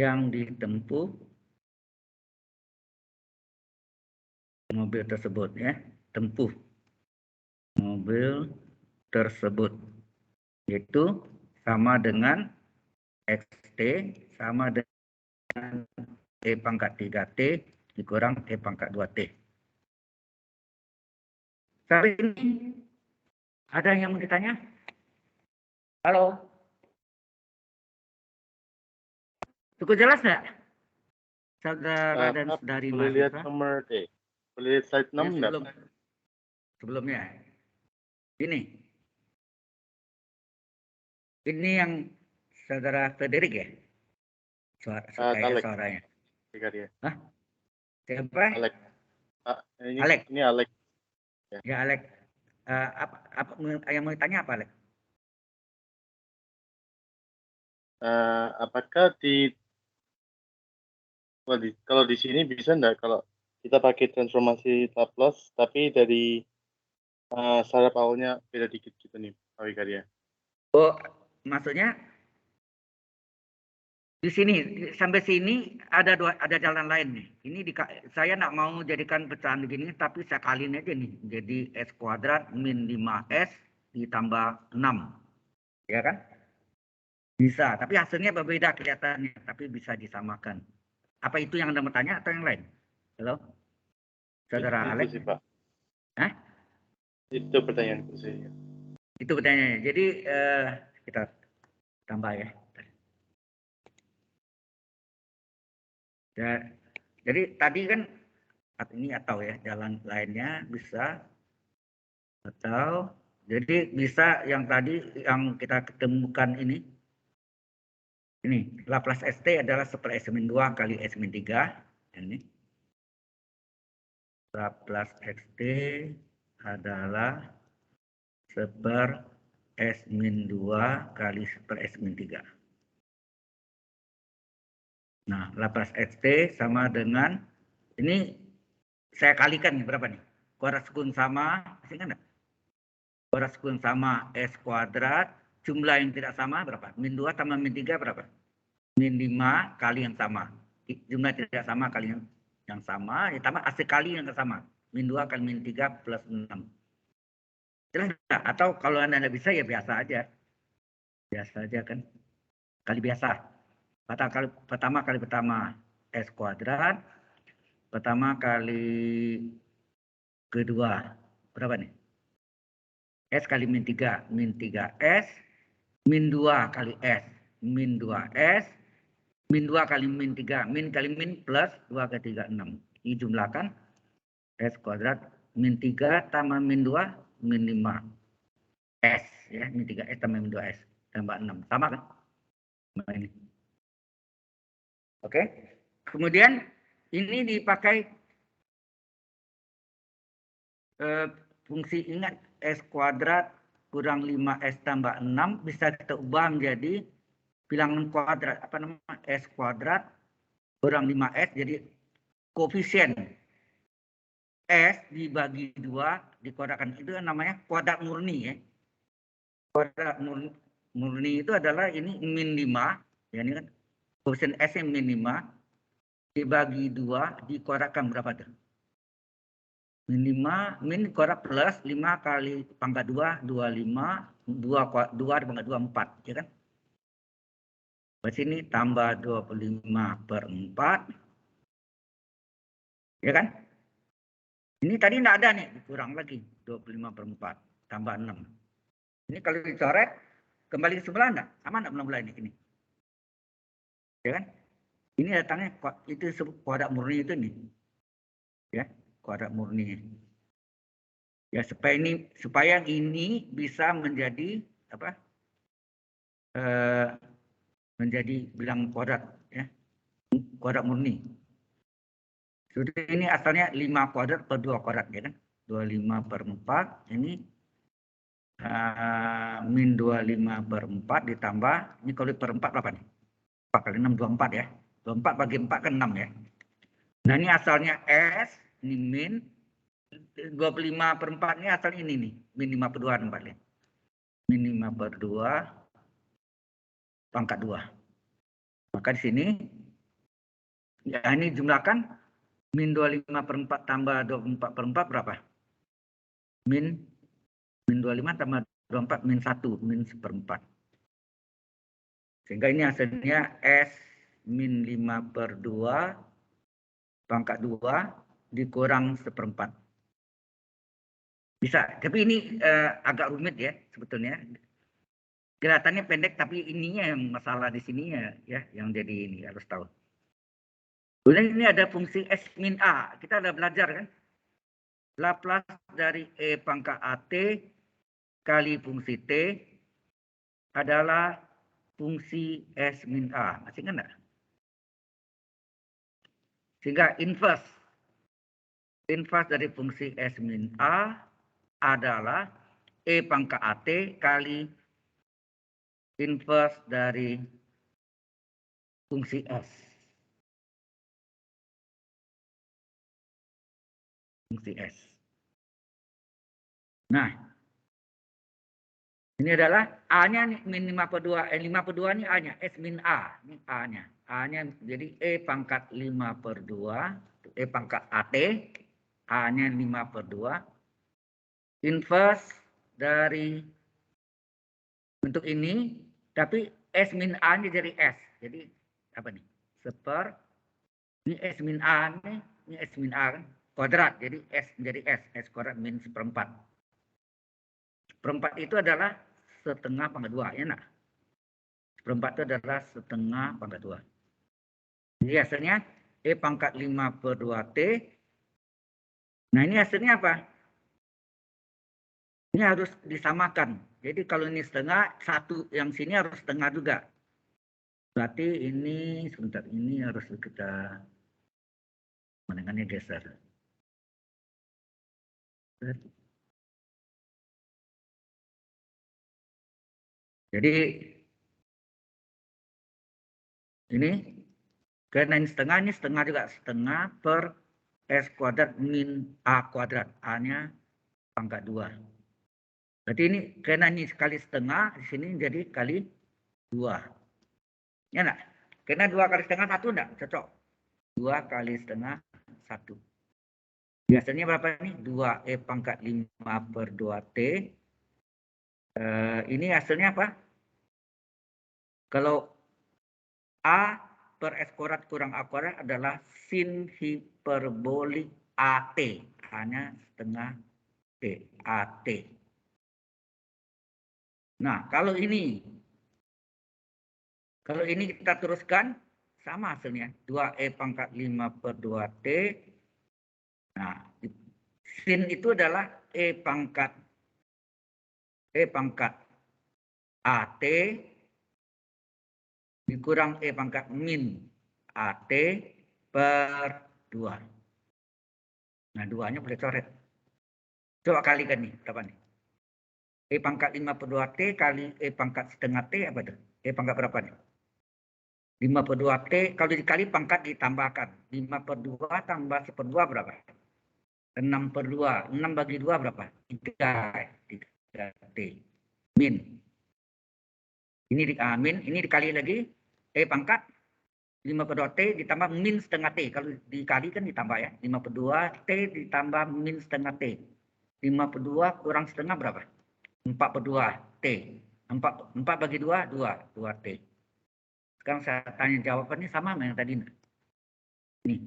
yang ditempuh mobil tersebut ya, tempuh mobil tersebut, yaitu sama dengan XT sama dengan E pangkat 3T dikurang E pangkat 2T. Sampai ini ada yang mau ditanya? Halo? Cukup jelas nggak? Saudara dan saudari boleh lihat mahasiswa? nomor boleh lihat slide 6 enggak? Sebelumnya. Ini yang saudara Frederick ya? Suaranya. Hah? Siapa? Alex. Alex. Ini Alex. Ya Alex. Apa yang mau ditanya apa Alex? Apakah kalau di sini bisa enggak kalau kita pakai transformasi Laplace tapi dari syarat awalnya beda dikit gitu nih, Pak Wikarya? Oh, maksudnya Di sini sampai sini ada jalan lain nih. Ini saya nggak mau jadikan pecahan begini, tapi saya kaliin aja nih. Jadi S kuadrat min 5S ditambah 6. Ya kan? Bisa, tapi hasilnya berbeda kelihatannya, tapi bisa disamakan. Apa itu yang Anda mau tanya atau yang lain? Halo? Saudara Itu Alex? sih, Pak. Hah? Itu pertanyaanku sih. Itu pertanyaannya. Jadi kita tambah ya. Jadi tadi kan ini atau ya jalan lainnya bisa atau jadi bisa yang tadi yang kita ketemukan ini Laplace ST adalah 1/S-2 kali S-3 ini. Laplace XT adalah 1/S-2 kali 1/S-3. Nah, Laplace XT sama dengan ini saya kalikan nih berapa nih? Kuadrat sekun sama, masih ingat nggak? Kuadrat sekun sama S kuadrat, jumlah yang tidak sama berapa? Min 2 tambah min 3 berapa? Min 5 kali yang sama. Jumlah tidak sama kali yang sama, ditambah hasil kali yang sama. Min 2 kali min 3 plus 6. Jelas nggak? Atau kalau Anda nggak bisa ya biasa aja. Biasa aja kan. Kali biasa. Pertama kali S kuadrat. Pertama kali kedua. Berapa nih? S kali min 3. Min 3S. Min 2 kali S. Min 2S. Min 2 kali min 3. Min kali min plus 2 kali 3, 6. Ini jumlahkan. S kuadrat. Min 3 tambah min 2. Min 5. S. Ya, min 3S tambah min 2S. Tambah 6. Sama kan? Nah, ini. Oke. Kemudian ini dipakai fungsi ingat S kuadrat kurang 5S tambah 6 bisa kita ubah menjadi bilangan kuadrat. Apa namanya? S kuadrat kurang 5S jadi koefisien S dibagi 2 dikuadratkan. Itu namanya kuadrat murni ya. Kuadrat murni itu adalah ini min 5. Ya, ini kan koefisien S yang min 5 dibagi 2 dikuadratkan berapa tuh? Min 5, min kuadrat plus 5 kali pangkat 2, 25, 2 dipangkat 2, 4. Ya kan? Di sini tambah 25/4. Ya kan? Ini tadi tidak ada nih, dikurang lagi. 25/4 tambah 6. Ini kalau dicoret, kembali ke sebelah enggak? Sama enggak belah ini? Ya kan? Ini datangnya, itu kuadrat murni itu nih. Ya, kuadrat murni. Ya, supaya ini bisa menjadi apa? Menjadi bilangan kuadrat ya. Kuadrat murni. Sudah ini asalnya 5 kuadrat per 2 kuadrat ya kan. 25/4 ini min 25/4 ditambah ini kalau per 4 berapa nih? 4 kali 6 24 ya. 24 bagi 4 kan 6 ya. Nah, ini asalnya S, ini min 25/4 ini asal ini nih, min 5/2 tempatnya. Min 5/2 pangkat 2. Maka di sini ya ini jumlahkan min 25/4 tambah 24/4 berapa? Min 25 tambah 24 min 1 min 1/4. Sehingga ini hasilnya S min 5/2 pangkat 2 dikurang 1/4. Bisa, tapi ini agak rumit ya sebetulnya. Kelihatannya pendek, tapi ininya yang masalah di sini ya yang jadi ini harus tahu. Kemudian ini ada fungsi S min A. Kita udah belajar kan? Laplace dari E pangkat AT kali fungsi T adalah fungsi S min A. Masih ingat nggak? Sehingga inverse dari fungsi S min A adalah E pangkat AT kali inverse dari fungsi S. Fungsi S. Nah, Ini adalah A-nya nih, min 5/2. 5/2 ini A-nya. S min A. Ini A-nya. A-nya jadi E pangkat 5/2. E pangkat AT. A-nya 5/2. Inverse dari bentuk ini. Tapi S min A-nya jadi S. Jadi apa nih? Seper. Ini S min A nih. Ini S min A kan. Kuadrat. Jadi S menjadi S. S kuadrat min 1/4. 1/4 itu adalah setengah pangkat 2. Ya nak? 1/4 itu adalah setengah pangkat 2. Jadi hasilnya E pangkat 5/2T. Nah ini hasilnya apa? Ini harus disamakan. Jadi kalau ini setengah, satu yang sini harus setengah juga. Berarti ini, sebentar, ini harus kita, mendengarnya geser. Jadi ini karena ini setengah juga setengah per S kuadrat min A kuadrat. A-nya pangkat 2. Berarti ini karena ini kali setengah, di sini jadi kali 2. Ya enggak? Karena 2 kali setengah 1 enggak? Cocok. 2 kali setengah 1. Biasanya berapa nih? 2E pangkat 5/2T. Ini hasilnya apa? Kalau A per S kuadrat kurang A kuadrat adalah sin hiperbolik AT. A-nya setengah T. AT. Nah, kalau ini kita teruskan, sama hasilnya. 2E pangkat 5/2T. Nah, sin itu adalah E pangkat AT dikurang E pangkat min AT per 2. Nah, 2-nya boleh coret. Coba kalikan nih, berapa nih? E pangkat 5/2T kali E pangkat setengah T apa tuh? E pangkat berapa nih? 5/2T, kalau dikali pangkat ditambahkan. 5/2 tambah 1/2 berapa? 6/2. 6 bagi 2 berapa? 3T. Min. Ini dikali lagi. E pangkat 5/2T ditambah min setengah T. Kalau dikali kan ditambah ya. 5/2T ditambah min setengah T. 5/2 kurang setengah berapa? 4/2T. 4 bagi 2, 2T. Sekarang saya tanya jawabannya sama dengan yang tadi. Nih,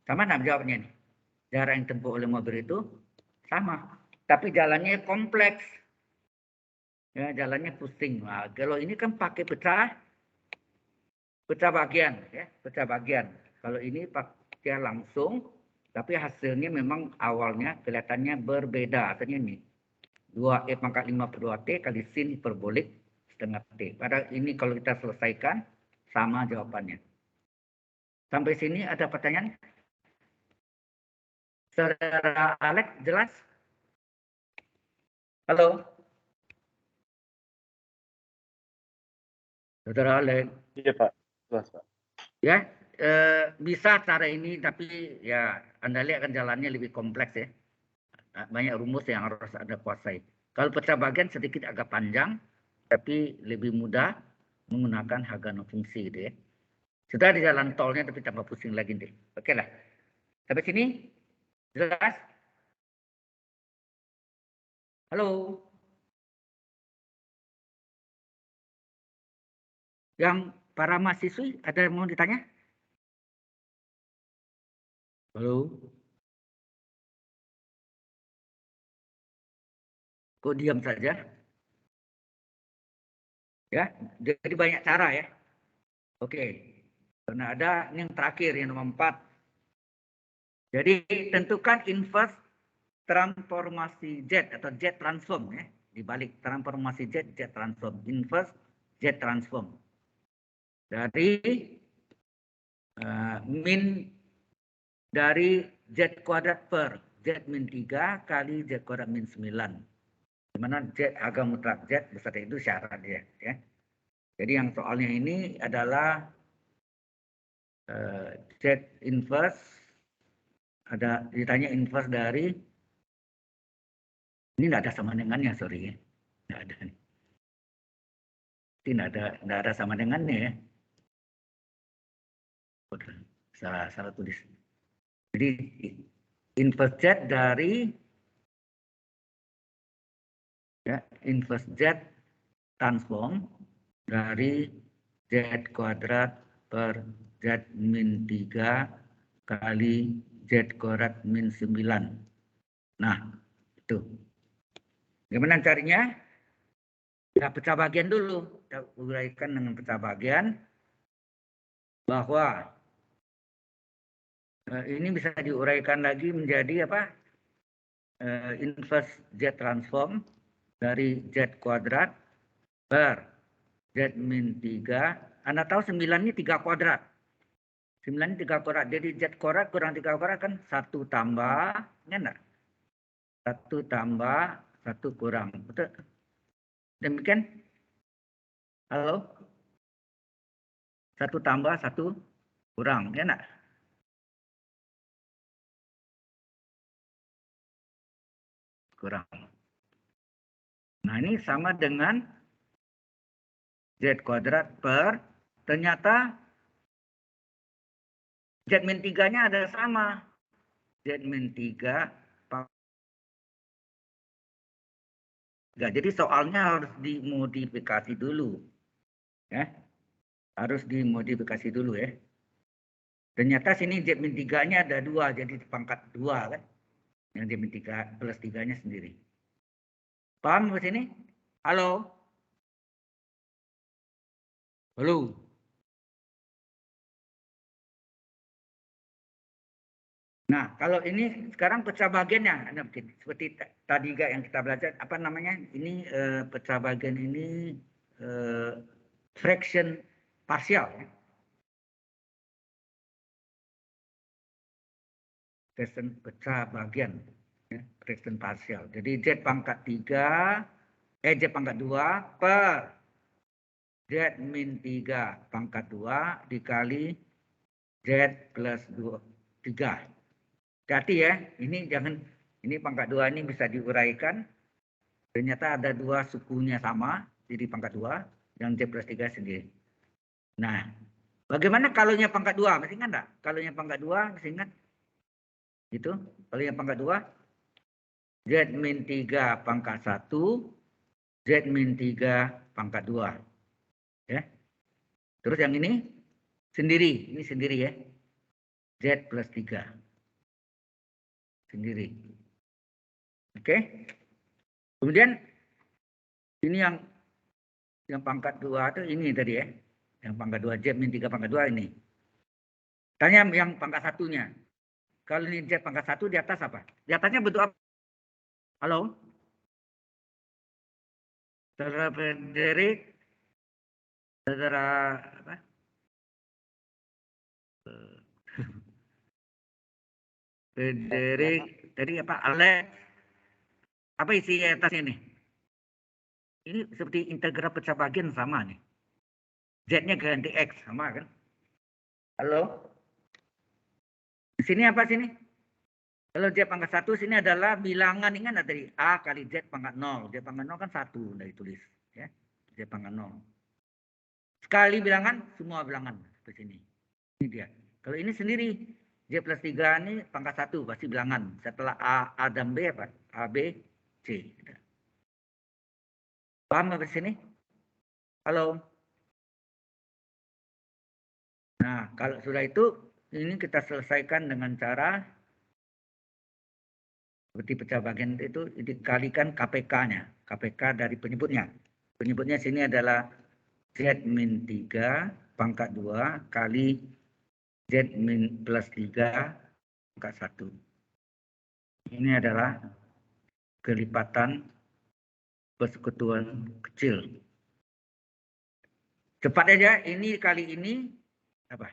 sama enggak jawabannya nih? Jarak yang ditempuh oleh mobil itu sama. Tapi jalannya kompleks. Ya, jalannya pusing. Nah, kalau ini kan pakai pecah bagian. Ya, pecah bagian. Kalau ini pakai langsung, tapi hasilnya memang awalnya kelihatannya berbeda. Artinya ini 2E pangkat 5/2T kali sin hiperbolik setengah T. Pada ini kalau kita selesaikan, sama jawabannya. Sampai sini ada pertanyaan? Saudara Alex, jelas? Halo? Saudara Alex? Iya Pak, jelas Pak. Ya, bisa cara ini, tapi ya Anda lihat kan jalannya lebih kompleks ya. Banyak rumus yang harus Anda kuasai. Kalau pecah bagian sedikit agak panjang, tapi lebih mudah menggunakan Hagano fungsi gitu ya. Sudah di jalan tolnya tapi tambah pusing lagi deh. Oke lah. Sampai sini jelas? Halo? Yang para mahasiswi ada yang mau ditanya? Halo? Kok diam saja? Ya, jadi banyak cara ya. Oke. Karena ada yang terakhir yang nomor 4. Jadi tentukan inverse transformasi Z atau Z transform ya. Dibalik transformasi Z transform. Inverse Z transform. Dari min dari Z kuadrat per Z min 3 kali Z kuadrat min 9. Dimana Z harga mutlak Z beserta itu syarat dia. Ya. Jadi yang soalnya ini adalah Z inverse, ada ditanya inverse dari, ini nggak ada sama dengannya, sorry. Nggak ada. Berarti nggak ada sama dengannya ya. Salah tulis. Jadi inverse Z dari ya, inverse Z transform dari Z kuadrat per Z min 3 kali Z kuadrat min 9. Nah, itu. Gimana carinya? Ya, pecah bagian dulu. Kita uraikan dengan pecah bagian bahwa ini bisa diuraikan lagi menjadi apa? Inverse Z transform dari Z kuadrat per Z min 3. Anda tahu 9 ini 3 kuadrat. 9 ini 3 kuadrat. Jadi Z kuadrat kurang 3 kuadrat kan 1 tambah. Enggak? 1 tambah 1 kurang. Betul? Demikian? Halo? 1 tambah 1 kurang. Enggak? Kurang. Nah ini sama dengan Z kuadrat per, ternyata Z min 3-nya ada sama. Z min 3. Jadi soalnya harus dimodifikasi dulu. Ya. Harus dimodifikasi dulu ya. Ternyata sini Z min 3-nya ada 2, jadi pangkat 2 kan. Yang Z min 3 plus 3-nya sendiri. Paham ke sini? Halo? Halo? Nah, kalau ini sekarang pecah bagiannya, seperti tadi yang kita belajar, apa namanya? Ini pecah bagian ini fraction parsial. Ya. Fraction pecah bagian, ya, fraction parsial. Jadi Z pangkat 3, Z pangkat 2 per Z min 3 pangkat 2 dikali Z plus 3. Hati ya, ini jangan, ini pangkat 2 ini bisa diuraikan. Ternyata ada 2 sukunya sama, jadi pangkat 2, yang Z plus 3 sendiri. Nah, bagaimana kalaunya pangkat 2? Masih ingat enggak? Kalaunya pangkat 2, masih ingat? Itu, kalau yang pangkat 2, Z min 3 pangkat 1, Z min 3 pangkat 2. Ya. Terus yang ini sendiri ya. Z plus 3. Sendiri. Oke. Kemudian ini yang pangkat 2 itu ini tadi ya. Yang pangkat 2 Z min 3 pangkat 2 ini. Tanya yang pangkat 1-nya. Kalau ini Z pangkat 1 di atas apa? Di atasnya bentuk apa? Halo? Saudara Frederick? Saudara apa? Frederick, tadi apa? Alex? Apa isi atas ini? Ini seperti integral pecah bagian sama nih. Z-nya ganti X, sama kan? Halo? Di sini apa sini? Kalau Z pangkat 1, sini adalah bilangan, ingat dari A kali Z pangkat 0. Z pangkat 0 kan 1, udah ditulis. Ya. Z pangkat 0. Sekali bilangan, semua bilangan ke sini. Ini dia. Kalau ini sendiri, Z plus 3 ini pangkat 1, pasti bilangan. Setelah A dan B apa? A, B, C. Paham sampai sini? Halo? Nah, kalau sudah itu, ini kita selesaikan dengan cara seperti pecah bagian itu dikalikan KPK-nya. KPK dari penyebutnya. Penyebutnya sini adalah Z min 3 pangkat 2 kali Z min plus 3 pangkat 1. Ini adalah kelipatan persekutuan kecil. Cepat aja, ini kali ini apa?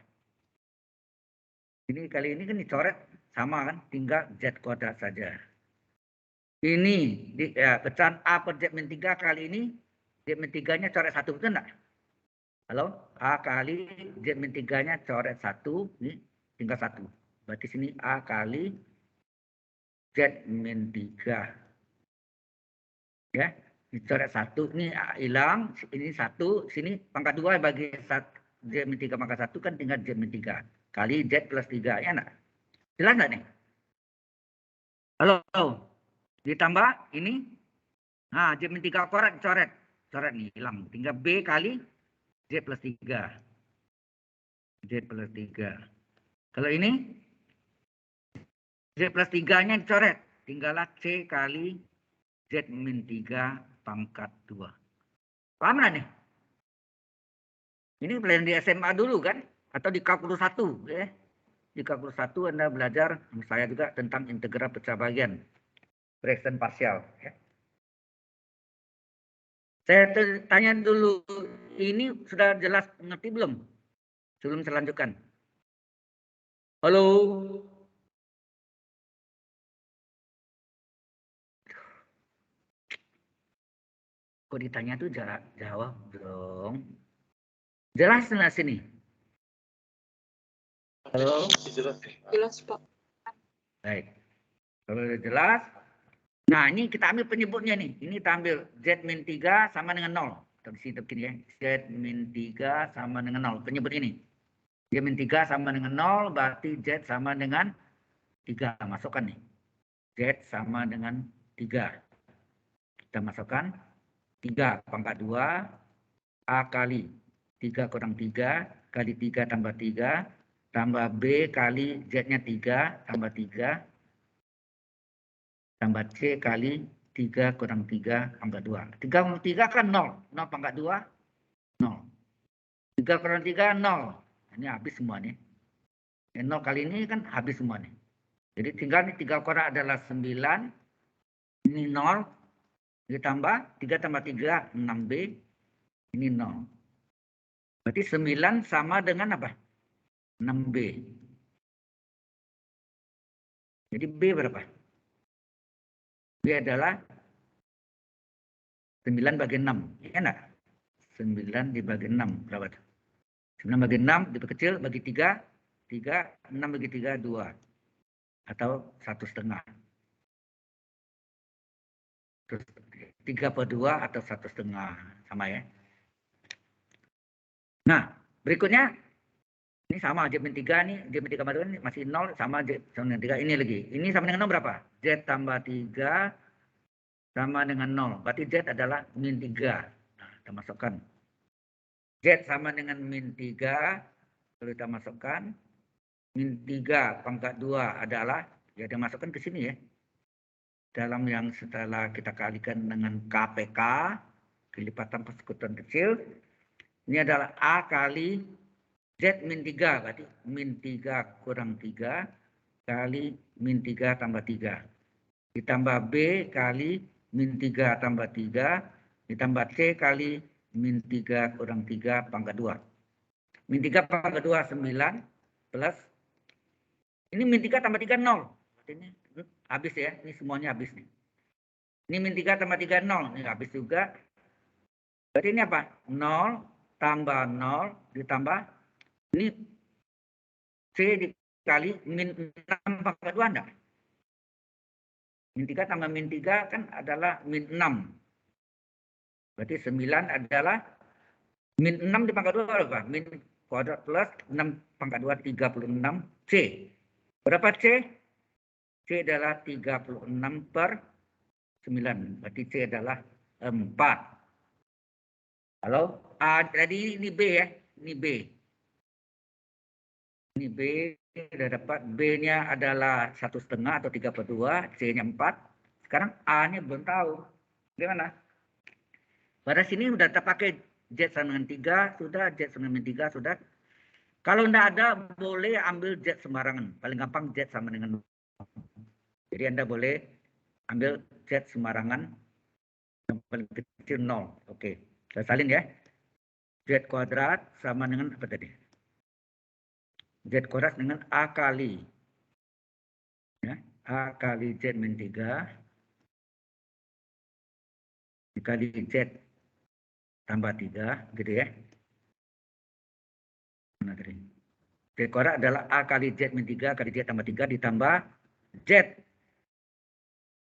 Ini kali ini kan dicoret sama kan, tinggal Z kuadrat saja. Ini pecahan A per Z min 3 kali ini, Z min 3-nya coret 1, betul enggak? Halo? A kali Z min 3-nya coret 1, ini tinggal 1. Berarti sini A kali Z min 3. Ya, Dicoret 1, ini hilang, ini 1, sini pangkat 2 bagi Z min 3 pangkat 1 kan tinggal Z min 3 kali Z plus 3, ya enggak? Jelas enggak nih? Halo? Ditambah ini, nah Z min 3 coret, coret nih, hilang. Tinggal B kali Z plus 3. Z plus 3. Kalau ini, Z plus 3-nya dicoret, tinggallah C kali Z min 3 pangkat 2. Paham nggak nih? Ini pelajaran di SMA dulu kan? Atau di kalkulus 1. Ya. Di kalkulus 1 Anda belajar, saya juga, tentang integral pecah bagian. Fraction partial. Ya. Saya tanya dulu, ini sudah jelas ngerti belum? Sebelum saya lanjutkan. Halo? Kok ditanya tuh jawab dong. Jelas nggak sini? Halo? Jelas, Pak. Baik. Kalau udah jelas. Nah, ini kita ambil penyebutnya nih. Ini kita ambil Z min 3 sama dengan 0. Di sini begini ya. Z min 3 sama dengan 0. Penyebut ini. Z min 3 sama dengan 0, berarti Z sama dengan 3. Masukkan nih. Z sama dengan 3. Kita masukkan 3 pangkat 2 A kali 3 kurang 3 kali 3 tambah 3 tambah B kali Z-nya 3 tambah 3 tambah C kali 3 kurang 3 pangkat 2. 3 kurang 3 kan 0. 0 pangkat 2, 0. 3 kurang 3, 0. Ini habis semua nih. 0 kali ini kan habis semua nih. Jadi tinggal nih 3 kurang adalah 9. Ini 0. Ditambah 3 tambah 3, 6B. Ini 0. Berarti 9 sama dengan apa? 6B. Jadi B berapa? B adalah 9 bagi 6. Ya enggak? 9 dibagi 6. Berapa? 9 bagi 6 diperkecil bagi 3. 3, 6 bagi 3, 2. Atau 1,5. 3/2 atau 1,5. Sama ya. Nah, berikutnya. Ini sama Z min 3 nih. Z min 3 sama dengan masih 0 sama Z sama dengan 3. Ini lagi. Ini sama dengan 0 berapa? Z tambah 3 sama dengan 0. Berarti Z adalah min 3. Nah, kita masukkan. Z sama dengan min 3. Lalu kita masukkan. Min 3 pangkat 2 adalah. Ya, kita masukkan ke sini ya. Dalam yang setelah kita kalikan dengan KPK. Kelipatan persekutuan kecil. Ini adalah A kali Z min 3. Berarti min 3 kurang 3. Kali min 3 tambah 3. Ditambah B kali min 3 tambah 3. Ditambah C kali min 3 kurang 3 pangkat 2. Min 3 pangkat 2, 9. Plus. Ini min 3 tambah 3, 0. Berarti ini habis ya. Ini semuanya habis nih. Ini min 3 tambah 3, 0. Ini habis juga. Berarti ini apa? 0 tambah 0 ditambah. Ini C dikali min 6 pangkat 2 enggak? Min 3 tambah min 3 kan adalah min 6. Berarti 9 adalah min 6 di pangkat 2 berapa? Min kuadrat plus 6 pangkat 2, 36. C. Berapa C? C adalah 36 per 9. Berarti C adalah 4. Halo? Jadi ini B ya. Ini B. Ini B. Sudah dapat. B-nya adalah 1,5 atau 3/2. C-nya 4. Sekarang A-nya belum tahu. Gimana? Pada sini sudah terpakai Z sama dengan 3. Sudah. Z sama dengan 3. Sudah. Kalau tidak ada, boleh ambil Z sembarangan. Paling gampang Z sama dengan 0. Jadi Anda boleh ambil Z sembarangan. Yang paling kecil 0. Oke. Saya salin ya. Z kuadrat sama dengan apa tadi? Z kuadrat dengan A kali. Ya, A kali Z min 3. Dikali Z tambah 3. Gitu ya. Mana tadi? Z kuadrat adalah A kali Z min 3 kali Z tambah 3 ditambah Z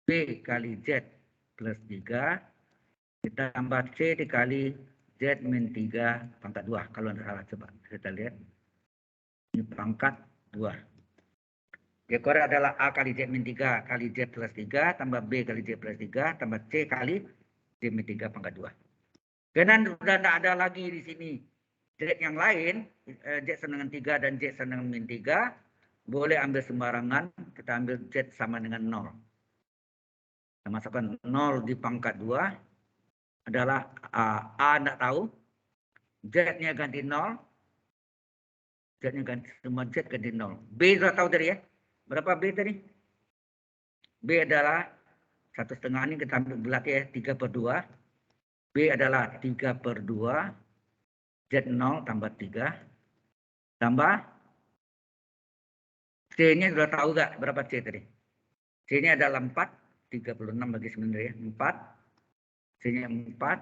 B kali Z plus 3 ditambah C dikali Z min 3 pangkat 2. Kalau tidak salah, coba kita lihat. Ini pangkat 2. Dikorek adalah A kali Z min 3 kali Z plus 3 tambah B kali Z plus 3 tambah C kali Z min 3 pangkat 2. Karena sudah tidak ada lagi di sini Z yang lain, Z sama dengan 3 dan Z sama dengan min 3, boleh ambil sembarangan, kita ambil Z sama dengan 0. Kita masukkan 0 di pangkat 2 adalah A tidak tahu, Z-nya ganti 0, Z-nya ganti, semua Z ganti 0. B sudah tahu tadi ya. Berapa B tadi? B adalah 1,5 ini kita ambil bulat ya, 3/2. B adalah 3/2. Z0 tambah 3. Tambah. C-nya sudah tahu nggak berapa C tadi? C-nya adalah 4. 36 bagi 9 ya. 4. C-nya 4.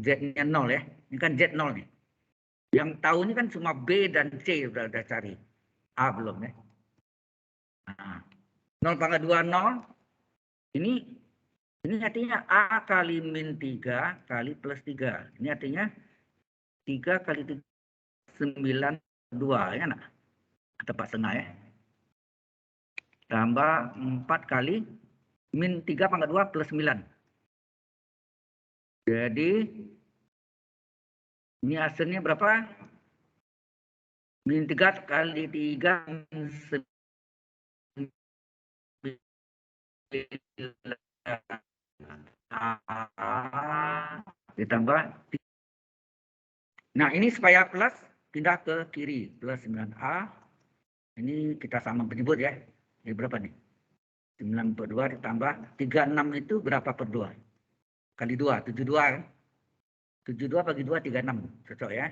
Z-nya 0 ya. Ini kan Z0 nih. Yang tahu ini kan cuma B dan C sudah cari. A belum ya. Nah, 0 pangkat 2, 0. Ini artinya A kali min 3 kali plus 3. Ini artinya 3 kali 3, 92. Ya nak? Tepat setengah ya. Tambah 4 kali min 3 pangkat 2 plus 9. Jadi ini hasilnya berapa? Min 3 kali 3 ditambah. Nah ini supaya plus pindah ke kiri. Plus 9A. Ini kita sama penyebut ya. Ini berapa nih? 9/2 ditambah 36 itu berapa per 2? Kali 2, 72 kan? 72 bagi 2, 36. Cocok ya.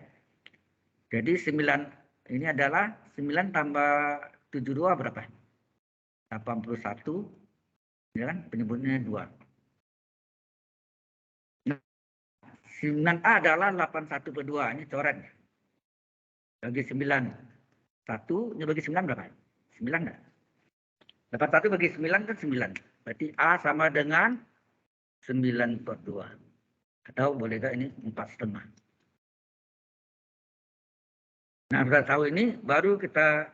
Jadi 9 ini adalah 9 tambah 72 berapa? 81. Ya kan? Penyebutnya 2. Nah, 9A adalah 81/2. Ini coret. Bagi 9. 1, ini bagi 9 berapa? 9 enggak? 81 bagi 9 kan 9. Berarti A sama dengan 9/2. Atau boleh enggak ini 4,5. Nah, sudah tahu ini, baru kita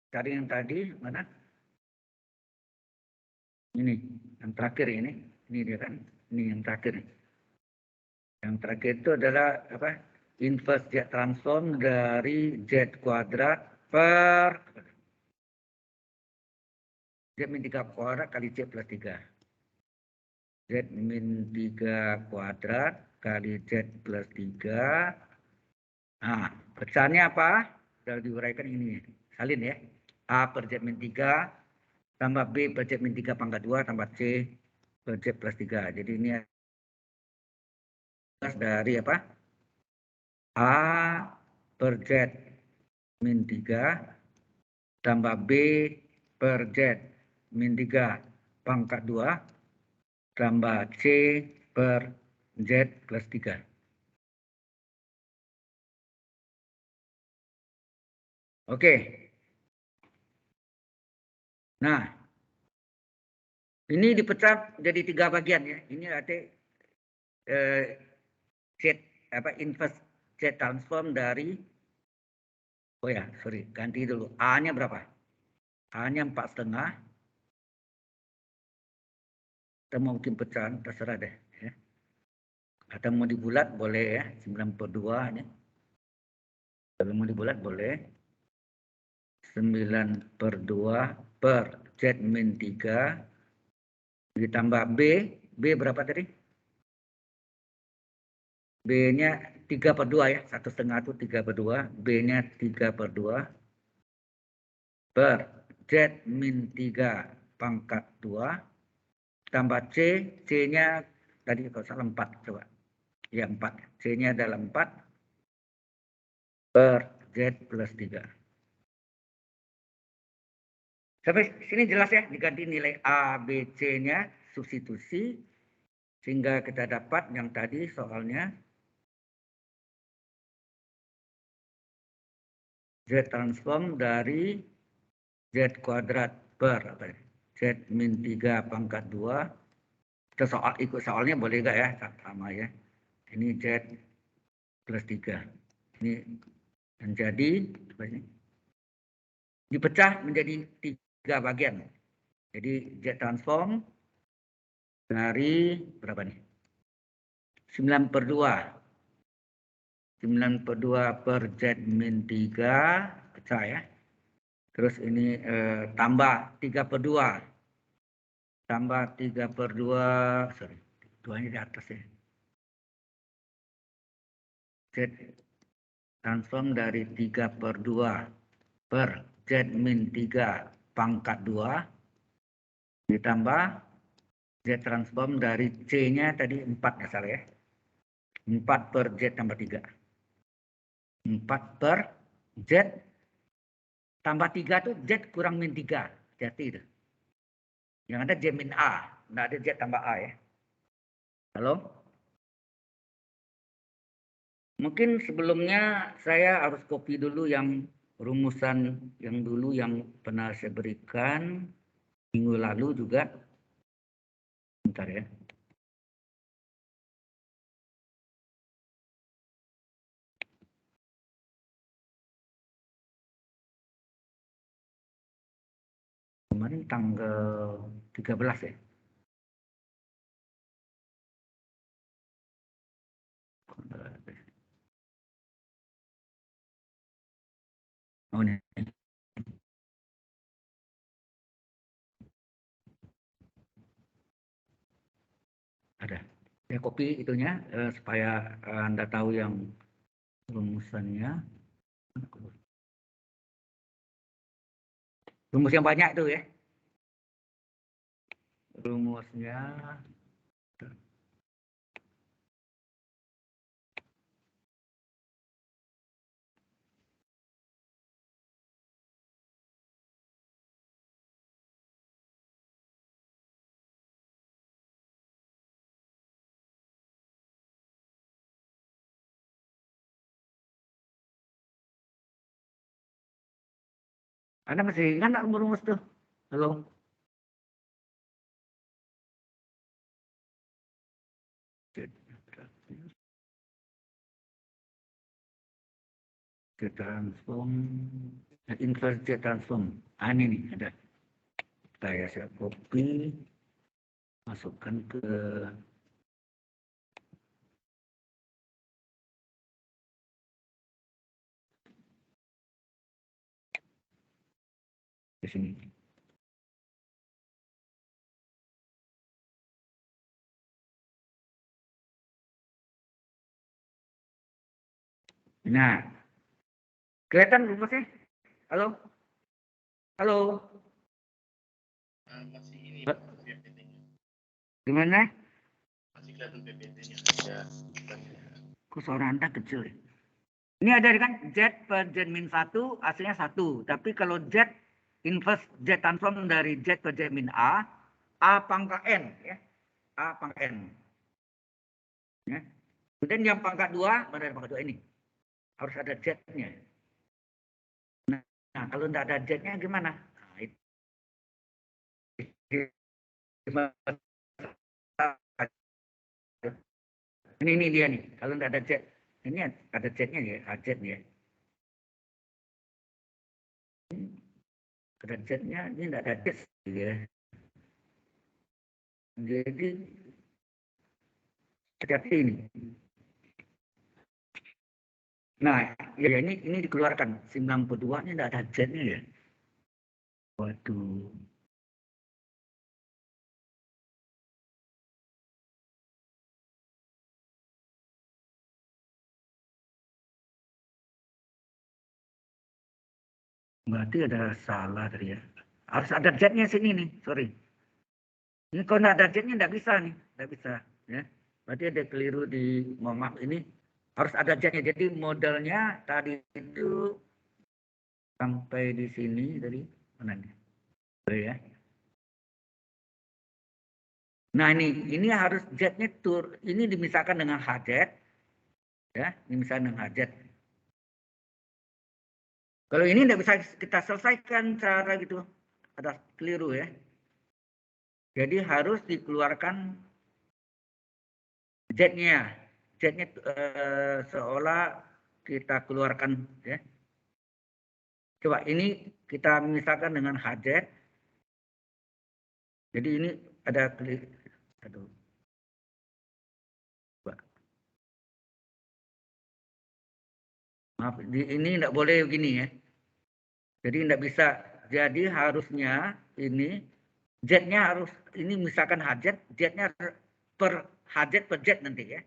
cari yang tadi, mana? Ini, yang terakhir ini. Ini dia kan, ini yang terakhir. Yang terakhir itu adalah apa? Inverse Z transform dari Z kuadrat per Z min 3 kuadrat kali Z plus 3. Z min 3 kuadrat kali Z plus 3. Nah, pecahannya apa? Sudah diuraikan ini. Salin ya. A per Z min 3 tambah B per Z min 3 pangkat 2 tambah C per Z plus 3. Jadi ini dari apa? A per Z min 3 tambah B per Z min 3 pangkat 2 tambah C per Z plus 3. Oke. Nah, ini dipecah jadi 3 bagian ya. Ini arti Z apa inverse Z transform dari, oh ya sorry, ganti dulu. A-nya berapa? A-nya 4,5. Kita mau bikin pecahan terserah deh ya. Atau mau dibulat boleh ya, 9/2 ini. Kalau mau dibulat boleh. 9/2 per Z min 3 ditambah B. B berapa tadi? B-nya 3/2 ya. 1,5 itu 3/2. B-nya 3/2 per Z min 3 pangkat 2 tambah C. C-nya tadi kalau salah 4 coba. Ya 4. C-nya adalah 4 per Z plus 3. Sampai sini jelas ya, diganti nilai A, B, C-nya, substitusi, sehingga kita dapat yang tadi soalnya Z transform dari Z kuadrat per apa ya? Z min 3 pangkat 2 Kita ikut soalnya boleh nggak ya? Sama ya. Ini Z plus 3. Ini menjadi dipecah menjadi 3 bagian. Jadi Z transform dari berapa nih? 9/2. 9/2 per Z min 3 pecah ya. Terus ini tambah 3/2. Tambah 3/2, sorry, 2-nya di atas ya. Z transform dari 3/2 per Z min 3 pangkat 2 ditambah Z transform dari C-nya tadi 4 ya salah ya. 4 per Z tambah 3. 4 per Z tambah 3 itu Z kurang min 3. Hati itu. Yang ada Z min A. Nggak ada Z tambah A ya. Halo? Mungkin sebelumnya saya harus copy dulu yang rumusan yang dulu yang pernah saya berikan minggu lalu juga. Bentar ya. Kemarin tanggal 13 ya. Oh ini. Ada. Saya copy itunya supaya Anda tahu yang rumusannya. Rumus yang banyak itu ya. Rumusnya Anda masih ingat nggak rumus tuh? Halo? Z transform, inverse Z transform. Ini nih ada. Saya copy, masukkan ke sini. Nah, kelihatan rumusnya? Halo? Halo? Masih ini PPT-nya. Gimana? Masih kelihatan PPT-nya. Ya. Kok suara Anda kecil ya? Ini ada kan Z per Z min 1 hasilnya 1. Tapi kalau Z inverse Z transform dari Z per Z min A pangkat N ya. A pangkat N. Ya. Kemudian yang pangkat 2, mana pangkat 2 ini? Harus ada Z-nya. Nah, kalau tidak ada Z-nya gimana? Nah, itu. Ini dia nih. Kalau tidak ada Z, ini ada Z-nya ya, Z ya. Ada Z-nya, ini tidak ada Z ya. Jadi hati-hati ini. Nah, ya ini dikeluarkan 92 ini tidak ada Z-nya ya. Waduh. Berarti ada salah tadi ya. Harus ada Z-nya sini nih, sorry. Ini kalau tidak ada Z-nya tidak bisa nih, tidak bisa. Ya. Berarti ada keliru di mohon maaf ini. Harus ada Z-nya. Jadi modelnya tadi itu sampai di sini tadi mana nih? Ya. Nah ini harus Z-nya tur. Ini dimisahkan dengan HZ. Ya, dimisahkan dengan HZ. Kalau ini tidak bisa kita selesaikan cara gitu. Ada keliru ya. Jadi harus dikeluarkan Z-nya seolah kita keluarkan ya. Coba ini kita misalkan dengan HZ. Jadi ini ada aduh. Maaf, ini tidak boleh begini ya. Jadi tidak bisa. Jadi harusnya ini Z-nya harus ini misalkan HZ, Z-nya per HZ per Z nanti ya.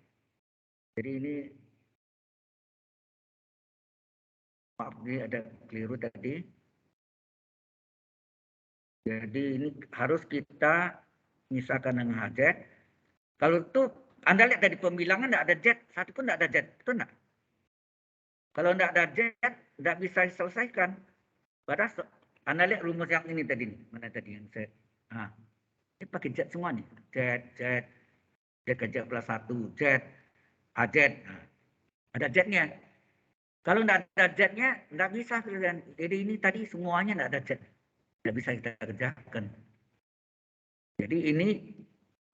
Jadi ini maaf ini ada keliru tadi. Jadi ini harus kita misalkan dengan HZ. Kalau itu Anda lihat dari pembilangan tidak ada Z, satu pun tidak ada Z, itu enggak? Kalau tidak ada Z, tidak bisa diselesaikan. Padahal Anda lihat rumus yang ini tadi, mana tadi yang Z. Nah, ini pakai Z semua nih. Z ke Z plus 1, Z, AZ. Nah, ada Z-nya. Kalau tidak ada Z-nya, tidak bisa. Jadi ini tadi semuanya tidak ada Z. Tidak bisa kita kerjakan. Jadi ini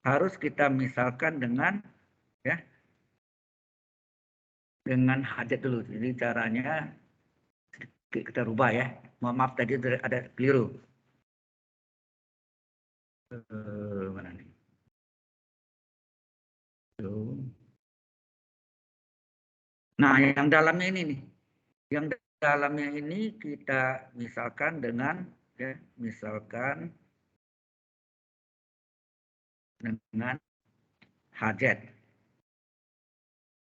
harus kita misalkan dengan ya dengan HZ dulu. Jadi caranya kita rubah ya. Mohon maaf tadi ada keliru. Mana nih? Nah, yang dalamnya ini nih. Yang dalamnya ini kita misalkan dengan ya, misalkan dengan HZ.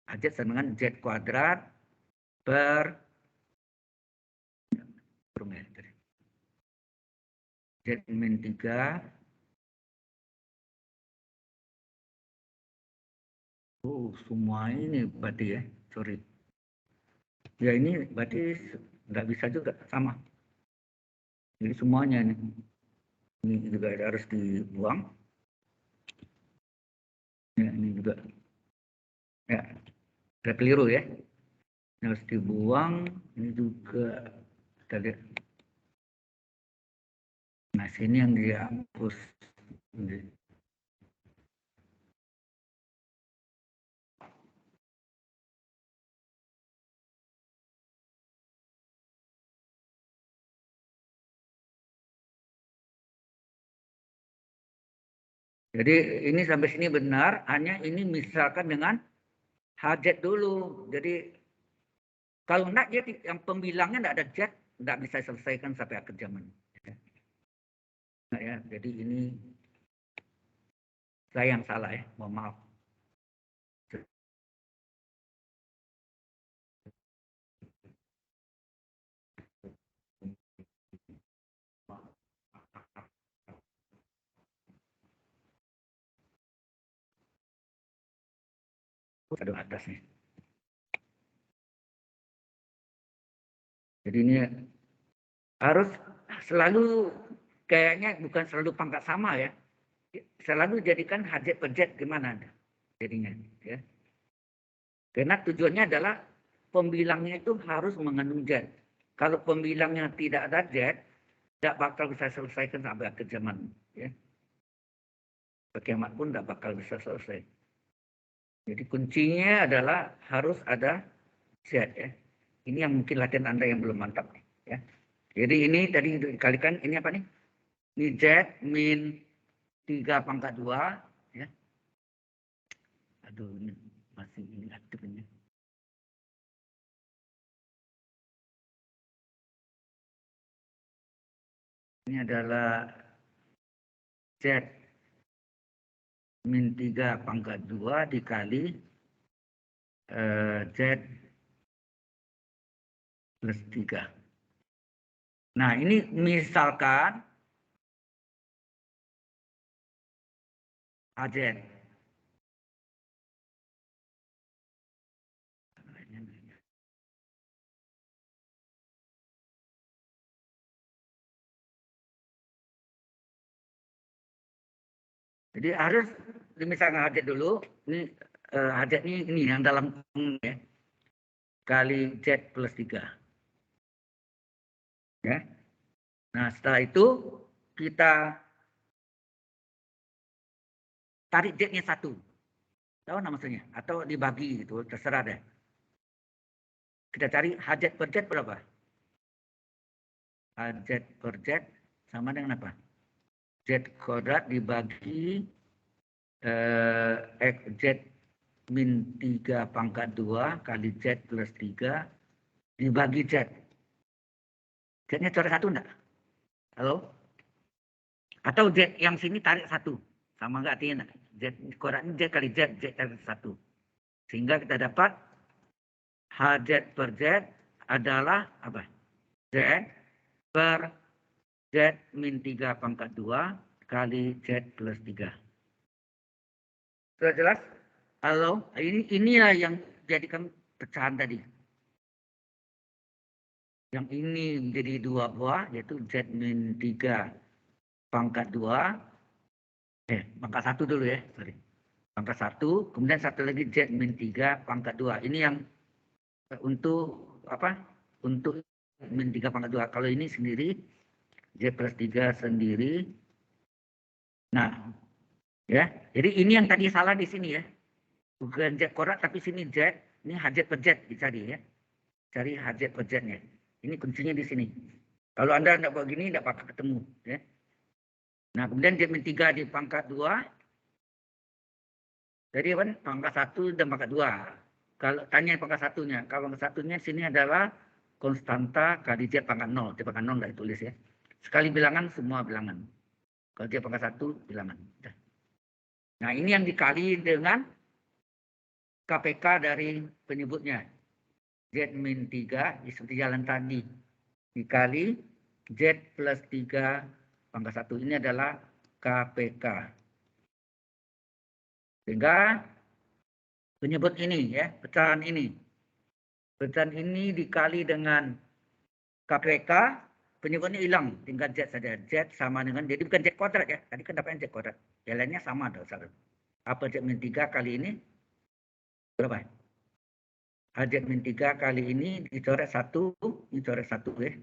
HZ sama dengan Z kuadrat per Z min 3. Oh, semua ini berarti ya. Sorry. Ya ini berarti nggak bisa juga sama. Jadi semuanya ini juga harus dibuang. Ya, ini juga. Ya, ada keliru ya. Harus dibuang. Ini juga kita lihat. Nah, sini yang dihapus. Jadi ini sampai sini benar, hanya ini misalkan dengan HZ dulu. Jadi kalau enggak dia yang pembilangnya enggak ada Z, enggak bisa selesaikan sampai akhir zaman. Nah, ya, jadi ini saya yang salah ya, mohon maaf. Aduh atas nih. Jadi ini harus selalu kayaknya bukan selalu pangkat sama ya. Selalu jadikan HZ per Z gimana jadinya ya. Karena tujuannya adalah pembilangnya itu harus mengandung Z. Kalau pembilangnya tidak ada Z, tidak bakal bisa selesaikan sampai akhir zaman ya. Bagaimanapun tidak bakal bisa selesai. Jadi kuncinya adalah harus ada Z ya. Ini yang mungkin latihan Anda yang belum mantap ya. Jadi ini tadi dikalikan ini apa nih? Ini Z min 3 pangkat 2 ya. Aduh ini masih ini aktif ini. Ini adalah Z min 3 pangkat 2 dikali Z plus 3. Nah, ini misalkan AZ. Jadi harus misalkan AZ dulu. Ini AZ ini yang dalam ya, kali Z plus 3. Ya. Nah, setelah itu kita tarik Z-nya 1. Tahu nggak maksudnya? Atau dibagi gitu, terserah deh. Kita cari hajat per jet berapa? Hajat per jet sama dengan apa? Z kuadrat dibagi X Z min 3 pangkat 2 kali Z plus 3 dibagi Z. Z-nya coret 1 enggak? Halo? Atau Z yang sini tarik 1. Sama enggak artinya enggak? Z kuadratnya Z kali Z, Z tarik 1. Sehingga kita dapat HZ per Z adalah apa? Z per Z min 3 pangkat 2 kali Z plus 3. Sudah jelas? Halo? Inilah yang jadikan pecahan tadi. Yang ini menjadi 2 buah, yaitu Z min 3 pangkat 2. Pangkat 1 dulu ya, sorry. Pangkat 1, kemudian satu lagi Z min 3 pangkat 2. Ini yang untuk apa? Untuk min 3 pangkat 2. Kalau ini sendiri, Z plus 3 sendiri. Nah, ya. Jadi ini yang tadi salah di sini ya. Bukan Z kuadrat, tapi sini Z. Ini HZ per Z dicari ya. Cari HZ per Z-nya. Ini kuncinya di sini. Kalau Anda tidak buat gini, tidak bakal ketemu. Ya. Nah, kemudian Z min 3 di pangkat 2. Jadi apa? Pangkat 1 dan pangkat 2. Kalau tanya pangkat satunya. Kalau pangkat satunya sini adalah konstanta kali Z pangkat 0. Z pangkat 0 tidak ditulis ya. Sekali bilangan, semua bilangan. Kalau Z pangkat 1, bilangan. Nah, ini yang dikali dengan KPK dari penyebutnya. Z min 3 seperti jalan tadi. Dikali Z plus 3 pangkat 1. Ini adalah KPK. Sehingga penyebut ini ya, pecahan ini. Pecahan ini dikali dengan KPK, penyebutnya hilang, tinggal Z saja. Z sama dengan, jadi bukan Z kuadrat ya. Tadi kan dapatnya Z kuadrat. Yang lainnya sama. Apa Z min 3 kali ini? Berapa? Z min 3 kali ini dicoret 1, dicoret 1 ya.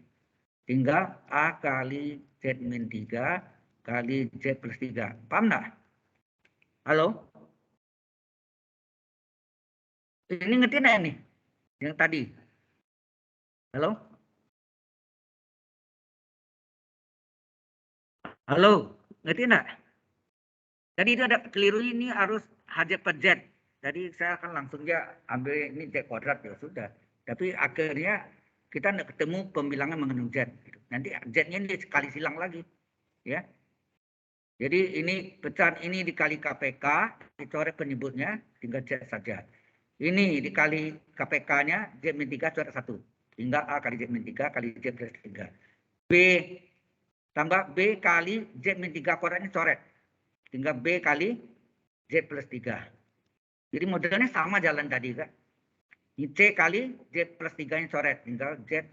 Tinggal A kali Z min 3 kali Z plus 3. Paham nggak? Halo? Ini ngerti nggak ini? Yang tadi? Halo? Halo? Ngerti nggak? Tadi itu ada keliru, ini harus HZ per Z. Jadi saya akan langsung aja ambil ini Z kuadrat ya sudah. Tapi akhirnya kita tidak ketemu pembilangan mengenai Z. Nanti Z-nya ini sekali silang lagi. Ya. Jadi ini pecahan ini dikali KPK, dicoret penyebutnya, tinggal Z saja. Ini dikali KPK-nya, Z min 3 coret 1. Tinggal A kali Z min 3 kali Z plus 3. B tambah B kali Z min 3 kuadratnya coret. Tinggal B kali Z plus 3. Jadi modelnya sama jalan tadi kan. C kali Z plus 3-nya coret. Tinggal Z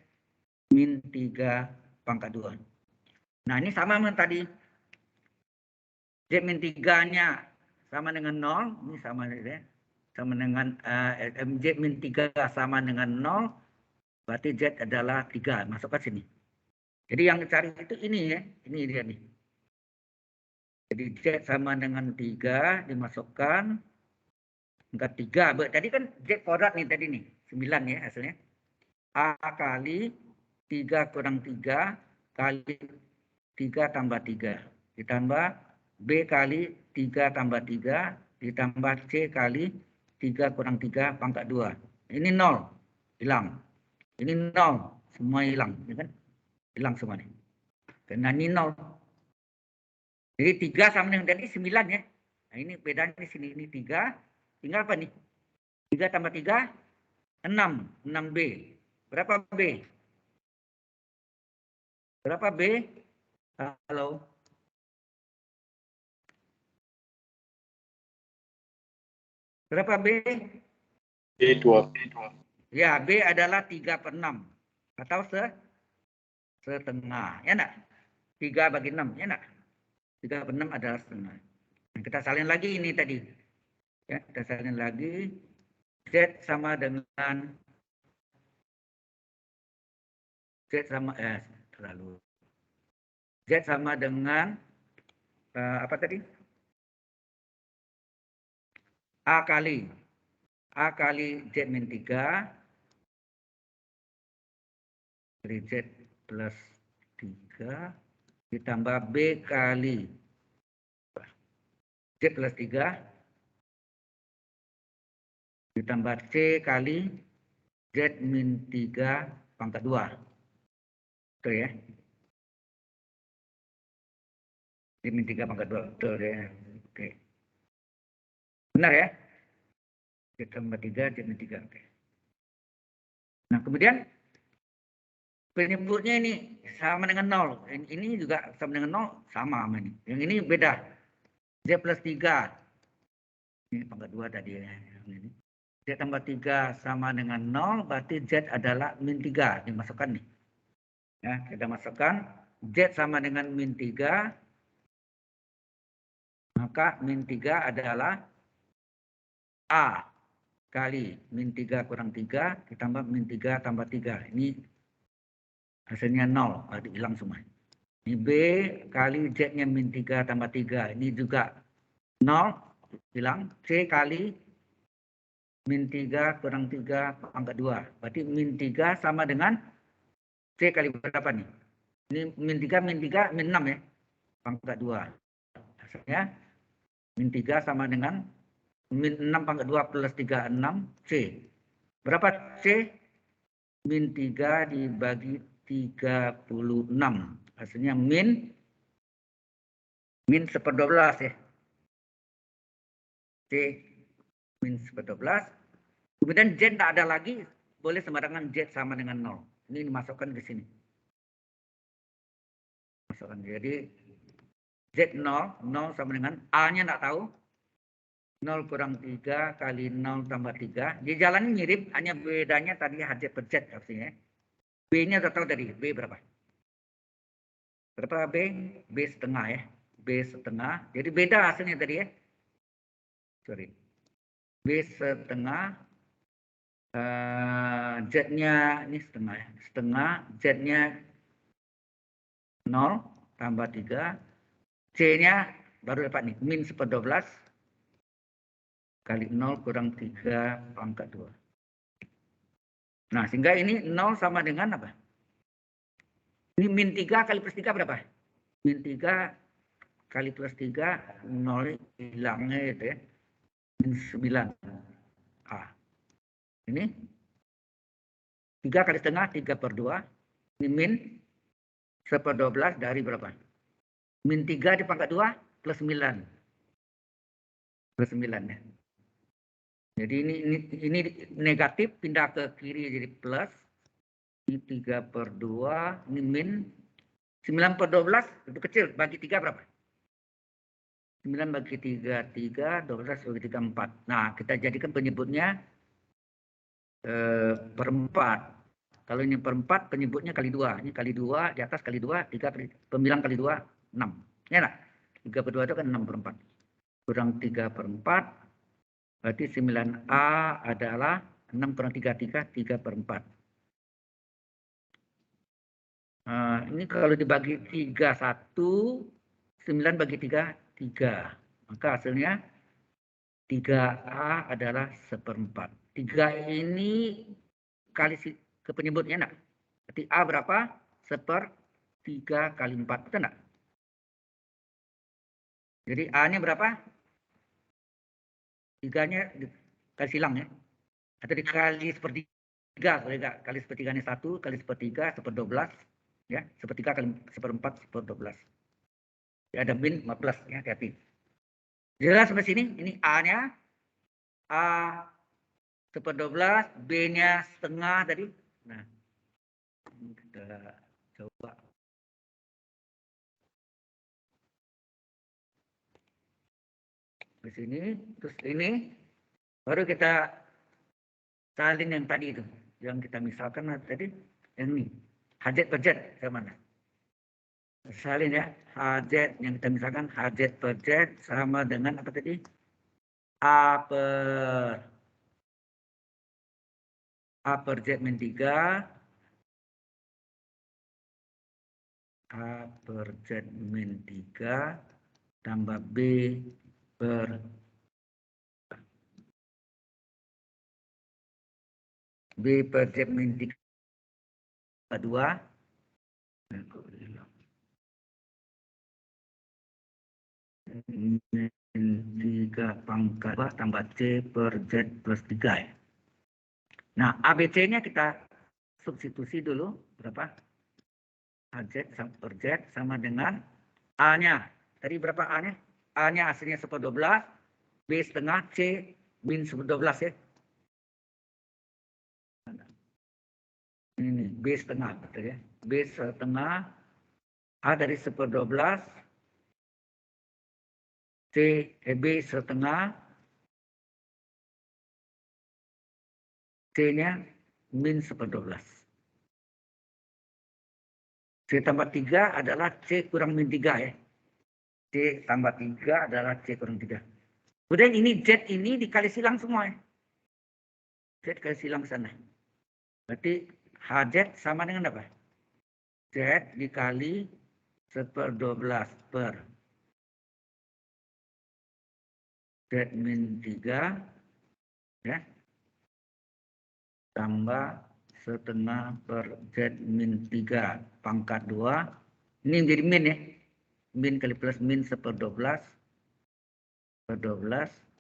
min 3 pangkat 2. Nah ini sama dengan tadi. Z min 3-nya sama dengan 0. Ini sama ya. Sama dengan Z min 3 sama dengan 0. Berarti Z adalah 3. Masuk ke sini. Jadi yang dicari itu ini ya. Ini dia nih. Jadi Z sama dengan 3 dimasukkan. Enggak 3. Tadi kan Z kuadrat nih tadi nih. 9 ya hasilnya. A kali 3 kurang 3 kali 3 tambah 3. Ditambah B kali 3 tambah 3. Ditambah C kali 3 kurang 3 pangkat 2. Ini 0. Hilang. Ini 0. Semua hilang. Ya kan? Hilang semua nih. Karena ini 0. Jadi 3 sama dengan tadi 9 ya. Nah ini bedanya di sini. Ini 3. Tinggal apa nih? 3 tambah 3, 6. 6B. Berapa B? Berapa B? Halo? Berapa B? B2. Ya, B adalah 3 per 6. Atau setengah. Ya enggak? 3 bagi 6. Ya enggak? 3 per 6 adalah setengah. Nah, kita salin lagi ini tadi. Ya, kita salin lagi. Z sama dengan Z sama terlalu. Z sama dengan apa tadi? A kali Z min 3 dari Z plus 3 ditambah B kali Z plus 3 ditambah C kali Z min 3 pangkat 2. Betul ya? Z min 3 pangkat 2. Betul ya? Oke. Benar ya? Z tambah 3, Z min 3. Oke. Nah, kemudian penyebutnya ini sama dengan 0. Ini juga sama dengan 0, sama sama ini. Yang ini beda. Z plus 3. Ini pangkat 2 tadi ya. Ini. Z tambah 3 sama dengan 0, berarti Z adalah min 3. Dimasukkan nih. Ya, kita masukkan. Z sama dengan min 3. Maka min 3 adalah A kali min 3 kurang 3 ditambah min 3 tambah 3. Ini hasilnya 0, berarti hilang semua. Ini B kali Z-nya min 3 tambah 3. Ini juga 0, hilang. C kali min 3 kurang 3 pangkat 2. Berarti min 3 sama dengan C kali berapa nih? Ini min 3, min 6 ya. Pangkat 2. Hasilnya min 3 sama dengan min 6 pangkat 2 plus 3, 6, C. Berapa C? Min 3 dibagi 36. Hasilnya min 1/12 ya. C min 1/12. Kemudian Z tidak ada lagi. Boleh sembarangan Z sama dengan 0. Ini dimasukkan ke sini. Masukkan. Jadi Z 0. 0 sama dengan A-nya tidak tahu. 0 kurang 3 kali 0 tambah 3. Di jalan ini mirip, hanya bedanya tadi HZ per Z artinya. B-nya sudah tahu tadi. B berapa? Berapa B? B setengah ya. B setengah. Jadi beda hasilnya tadi ya. Sorry. B setengah. Z-nya ini setengah ya. Setengah. Z-nya 0 tambah 3. C-nya baru dapat nih. Min 1/12. Kali 0 kurang 3 pangkat 2. Nah, sehingga ini 0 sama dengan apa? Ini min 3 kali plus 3 berapa? Min 3 kali plus 3, 0 hilangnya itu ya. Min 9. Ini 3 kali setengah, 3/2. Ini min 1/12 dari berapa? Min 3 di pangkat 2 plus 9. Plus 9 ya. Jadi ini negatif pindah ke kiri jadi plus. Ini 3/2. Ini min 9/12 itu kecil. Bagi 3 berapa? 9 bagi 3, 3. 12 bagi 3, 4. Nah, kita jadikan penyebutnya per-4. Kalau ini per-4, penyebutnya kali 2. Ini kali 2, di atas kali 2, 3 kali, pembilang kali 2, 6. Ya enggak? 3/2 itu kan 6/4. Kurang 3/4. Berarti 9A adalah 6 kurang 3, 3/4. Ini kalau dibagi 3, 1, 9 bagi 3, 3. Maka hasilnya 3A adalah 1/4. 3 ini kali ke penyebutnya enggak? Berarti A berapa? 1/3 kali 4. Betul enggak? Jadi A-nya berapa? 3-nya kali silang ya. Atau dikali 1/3. Kali 1/3-nya 1, kali 1/3, 1/12. Ya, 1/3 kali 1/4, 1/12. Ya, ada min 15 ya, hati-hati. Jelas sampai sini? Ini A-nya. A 1/12, B-nya setengah tadi. Nah, kita coba. Di sini, terus ini, baru kita salin yang tadi itu. Yang kita misalkan tadi, yang ini. HZ per Z, yang mana? Salin ya, HZ yang kita misalkan HZ per Z sama dengan apa tadi? A per Z min 3. A per Z min 3 tambah B per B per Z min 3 pangkat 2. Min 3 pangkat 2 tambah C per Z plus 3 ya. Nah, ABC-nya kita substitusi dulu. Berapa? AZ per Z sama dengan A-nya. Tadi berapa A-nya? A-nya hasilnya 1/12. B setengah, C min 1/12 ya. Ini B setengah. Betul ya. B setengah. A dari 1/12. B setengah. C-nya min 1/12. C tambah 3 adalah C kurang min 3 ya. C tambah 3 adalah C kurang 3. Kemudian ini Z ini dikali silang semua ya. Z dikali silang ke sana. Berarti HZ sama dengan apa? Z dikali 1/12 per Z min 3 ya. Tambah setengah per Z min 3 pangkat 2. Ini menjadi min ya. Min kali plus min 1/12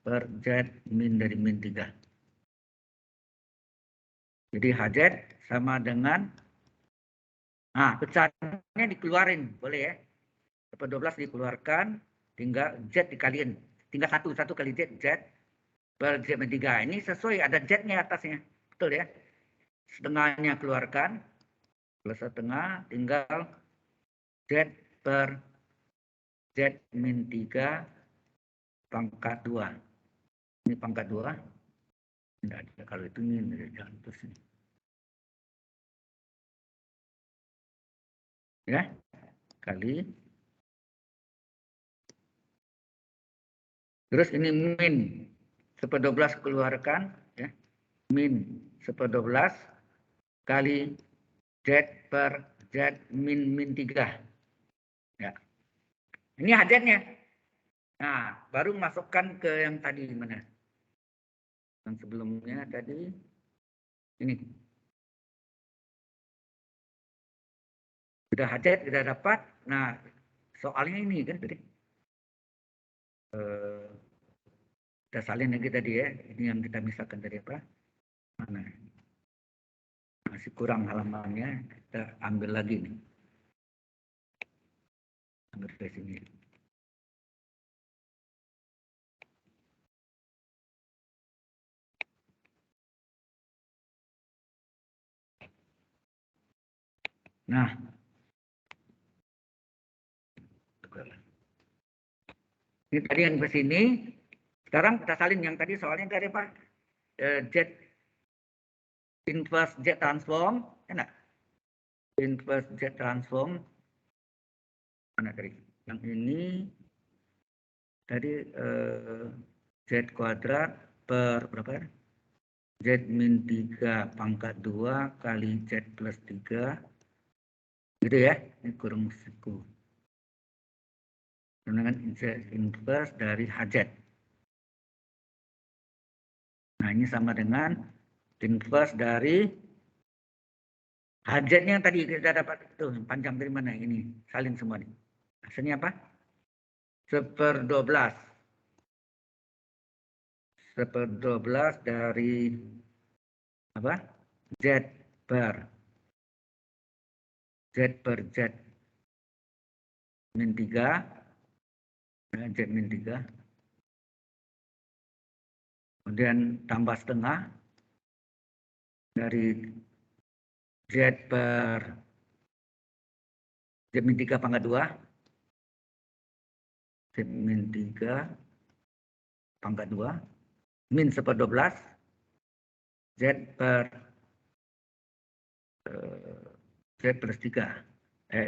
per Z min dari min 3. Jadi HZ sama dengan, nah pecahannya dikeluarin, boleh ya. 1/12 dikeluarkan, tinggal Z dikaliin. Tinggal 1 kali Z per Z min 3. Ini sesuai, ada Z-nya atasnya. Betul ya. Setengahnya keluarkan, plus setengah, tinggal Z per Z min 3 pangkat 2. Ini pangkat 2. Tidak ada, kalau itu ini jangan terus ini. Ya, kali. Terus ini min 1/12 keluarkan, ya. Min 1/12 kali Z per Z min 3. Ya. Ini HZ-nya. Nah, baru masukkan ke yang tadi mana? Yang sebelumnya tadi ini. Sudah HZ, sudah dapat. Nah, soalnya ini kan tadi. Kita salin lagi tadi ya. Ini yang kita misalkan tadi apa? Mana? Masih kurang halamannya. Kita ambil lagi nih. Ambil dari sini. Nah, ini tadi yang ke sini. Sekarang kita salin yang tadi soalnya dari apa? Z inverse Z transform, enak. Inverse Z transform. Mana tadi? Yang ini tadi Z kuadrat per berapa? Z min 3 pangkat 2 kali Z plus 3. Gitu ya. Ini kurang siku. Dengan Z inverse dari HZ. Nah, ini sama dengan inverse dari HZ-nya yang tadi kita dapat tuh panjang dari mana ini, salin semua nih. Hasilnya apa? 1/12. 1/12 dari apa? Z per Z min 3. Z min 3. Kemudian tambah setengah dari Z per Z min 3 pangkat 2. Z min 3 pangkat 2. Min 1/12. Z per Z plus 3.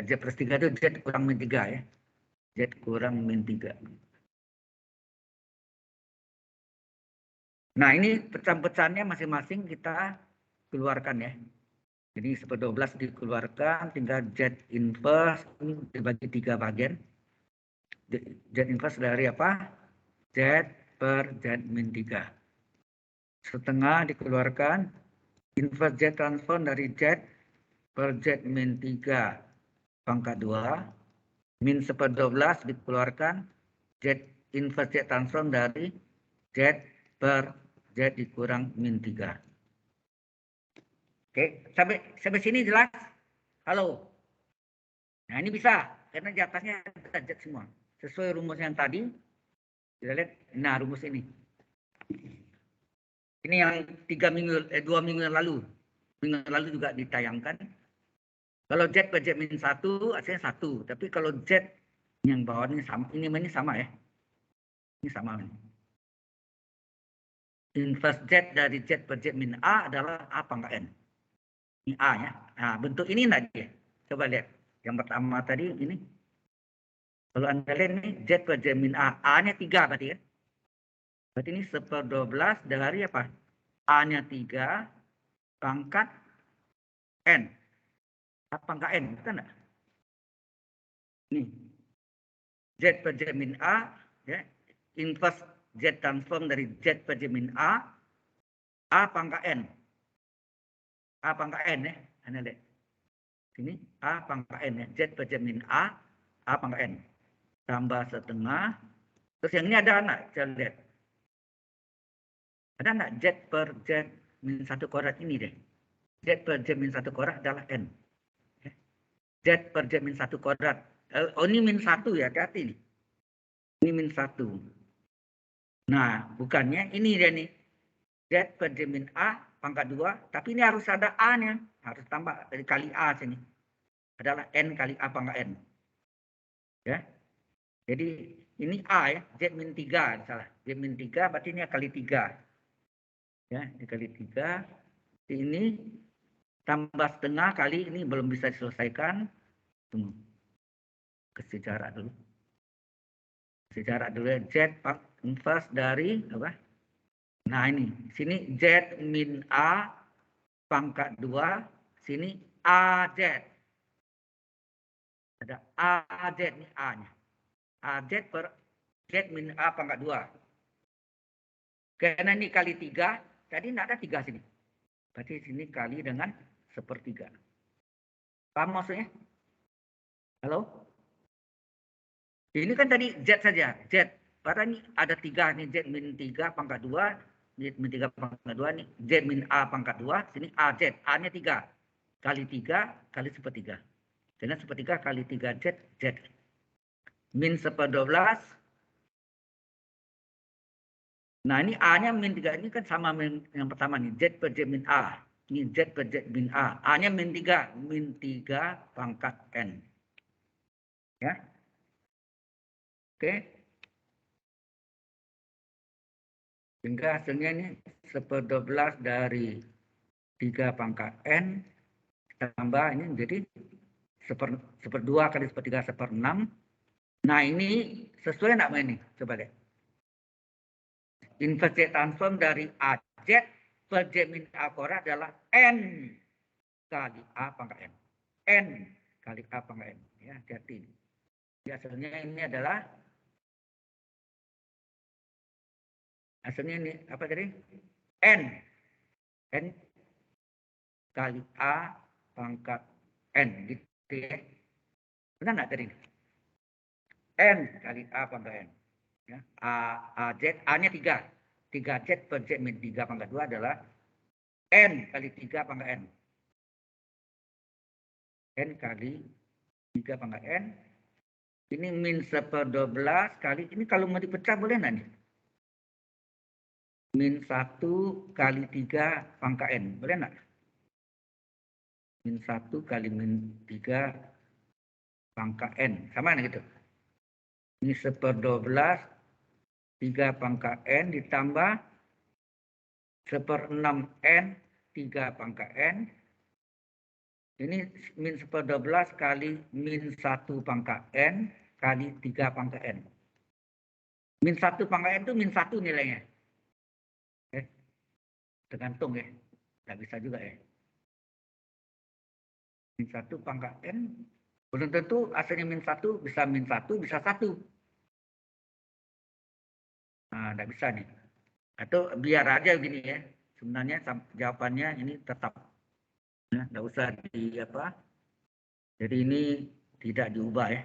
Z plus 3 itu Z kurang min 3 ya. Z kurang min 3. Nah, ini pecahan-pecahannya masing-masing kita keluarkan ya. Jadi 1/12 dikeluarkan, tinggal Z inverse dibagi 3 bagian. Z inverse dari apa? Z per Z min 3. Setengah dikeluarkan, Inverse Z transform dari Z per Z min 3 pangkat 2 min 1/12 dikeluarkan Z inverse Z transform dari Z per Z dikurang min 3. Oke, sampai sini jelas? Halo. Nah, ini bisa karena di atasnya ada Z semua. Sesuai rumus yang tadi. Kita lihat, nah rumus ini. Ini yang 2 minggu yang lalu. Minggu yang lalu juga ditayangkan. Kalau Z per Z min 1 hasilnya 1. Tapi kalau Z yang bawah ini sama ya. Ini sama. Inverse Z dari Z per Z min A adalah A pangkat N. Ini A ya. Nah, bentuk ini enggak dia. Coba lihat. Yang pertama tadi ini. Kalau Anda lihat ini Z per Z min A. A-nya 3 berarti kan. Berarti ini 1/12 dari apa? A-nya 3 pangkat N. A pangkat N, bukan enggak? Nih. Z per Z min A. Ya. Inverse Z transform dari Z per Z min A pangkat N. A pangkat N ya. Anda lihat. Sini A pangkat N ya. Z per Z min A pangkat N. Tambah setengah. Terus yang ini ada anak. Saya lihat. Ada anak Z per Z min 1 kuadrat ini deh. Z per Z min 1 kuadrat adalah N. Z per Z min 1 kuadrat. Oh ini min 1 ya. Hati-hati nih. Ini min 1. Nah bukannya ini dia nih. Z per Z min A pangkat 2. Tapi ini harus ada A-nya. Harus tambah dari kali A sini. Adalah N kali A pangkat N. Ya. Jadi ini A ya. Z min 3. Salah. Z min 3 berarti ini kali 3. Ya. Dikali 3. Ini tambah setengah kali ini belum bisa diselesaikan. Tunggu. Kasih jarak dulu. Kasih jarak dulu. Z inverse dari apa? Nah ini. Sini Z min A pangkat 2. Sini AZ. Ada AZ nih A-nya. AZ per Z min A pangkat 2. Karena ini kali 3. Tadi tidak ada 3 sini. Berarti sini kali dengan 1/3. Paham maksudnya? Halo? Ini kan tadi Z saja. Z. Padahal ini ada 3. Ini Z min 3 pangkat 2. Z min 3 pangkat 2. Ini Z min A pangkat 2. Sini AZ. A-nya 3. Kali 3 kali 1/3. Karena 1/3 kali 3Z. Z. Min 1/12. Nah ini A-nya min 3. Ini kan sama min yang pertama nih. Z per Z min A. Ini Z per Z min A. A-nya min 3. Min 3 pangkat N. Ya. Oke. Sehingga hasilnya ini 1/12 dari 3 pangkat N. Tambah ini jadi 1/2 kali 1/3 1/6. Nah ini sesuai enggak ini? Coba lihat. Inverse Z transform dari AZ per Z min A kuadrat adalah N kali A pangkat N. N kali A pangkat N. Ya, hati-hati. Hasilnya ini adalah hasilnya ini apa tadi? N. N kali A pangkat N. Gitu ya. Benar nggak tadi? N kali A pangkat N. Ya. Z, A-nya 3. 3Z per Z min 3 pangkat 2 adalah N kali 3 pangkat N. N kali 3 pangkat N. Ini min 1/12 kali, ini kalau mau dipecah boleh nggak nih? Min 1 kali 3 pangkat N. Boleh nggak? Min 1 kali min 3 pangkat N. Sama nih gitu. Ini 1/12 3 pangkat N ditambah 1/6 N 3 pangkat N. Ini min 1/12 kali min 1 pangkat N kali 3 pangkat N. Min 1 pangkat N itu min 1 nilainya. Tergantung ya. Nggak bisa juga ya. Min 1 pangkat N. Belum tentu hasilnya min 1 bisa min 1 bisa 1. Nah, nggak bisa nih. Atau biar aja begini ya. sebenarnya jawabannya ini tetap. Ya, nggak usah di apa. Jadi ini tidak diubah ya.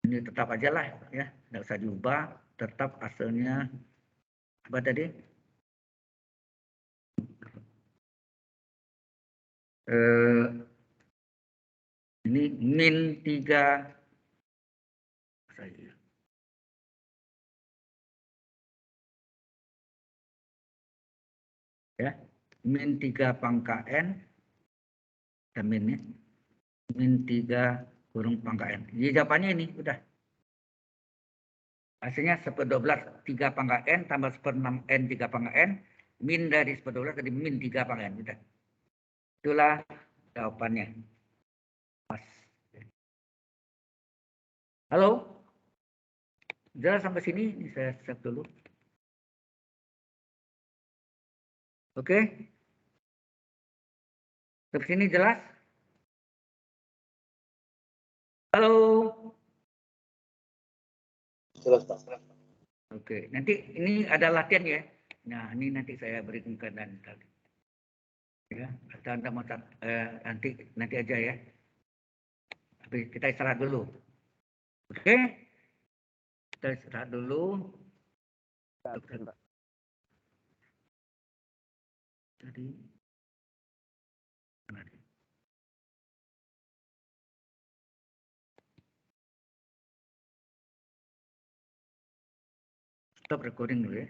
Ini tetap aja lah ya, nggak usah diubah, tetap hasilnya apa tadi? Ini min 3 ya, min 3 pangkat n dan minnya min 3 kurung pangkat n. Jadi jawabannya ini udah. Hasilnya 1/12 3 pangkat n tambah 1/6 n 3 pangkat n, min dari 1/12 jadi min 3 pangkat n. Udah. Itulah jawabannya. Pas. Halo? Jelas sampai sini? Ini saya cek dulu. Oke? Sampai sini jelas? Halo? Jelas, Pak. Oke, nanti ini ada latihan ya. Nah, ini nanti saya berikan ke dan ya, atau Anda mau nanti aja ya. Tapi kita istirahat dulu. Oke? Kita istirahat dulu. Jadi stop recording dulu ya.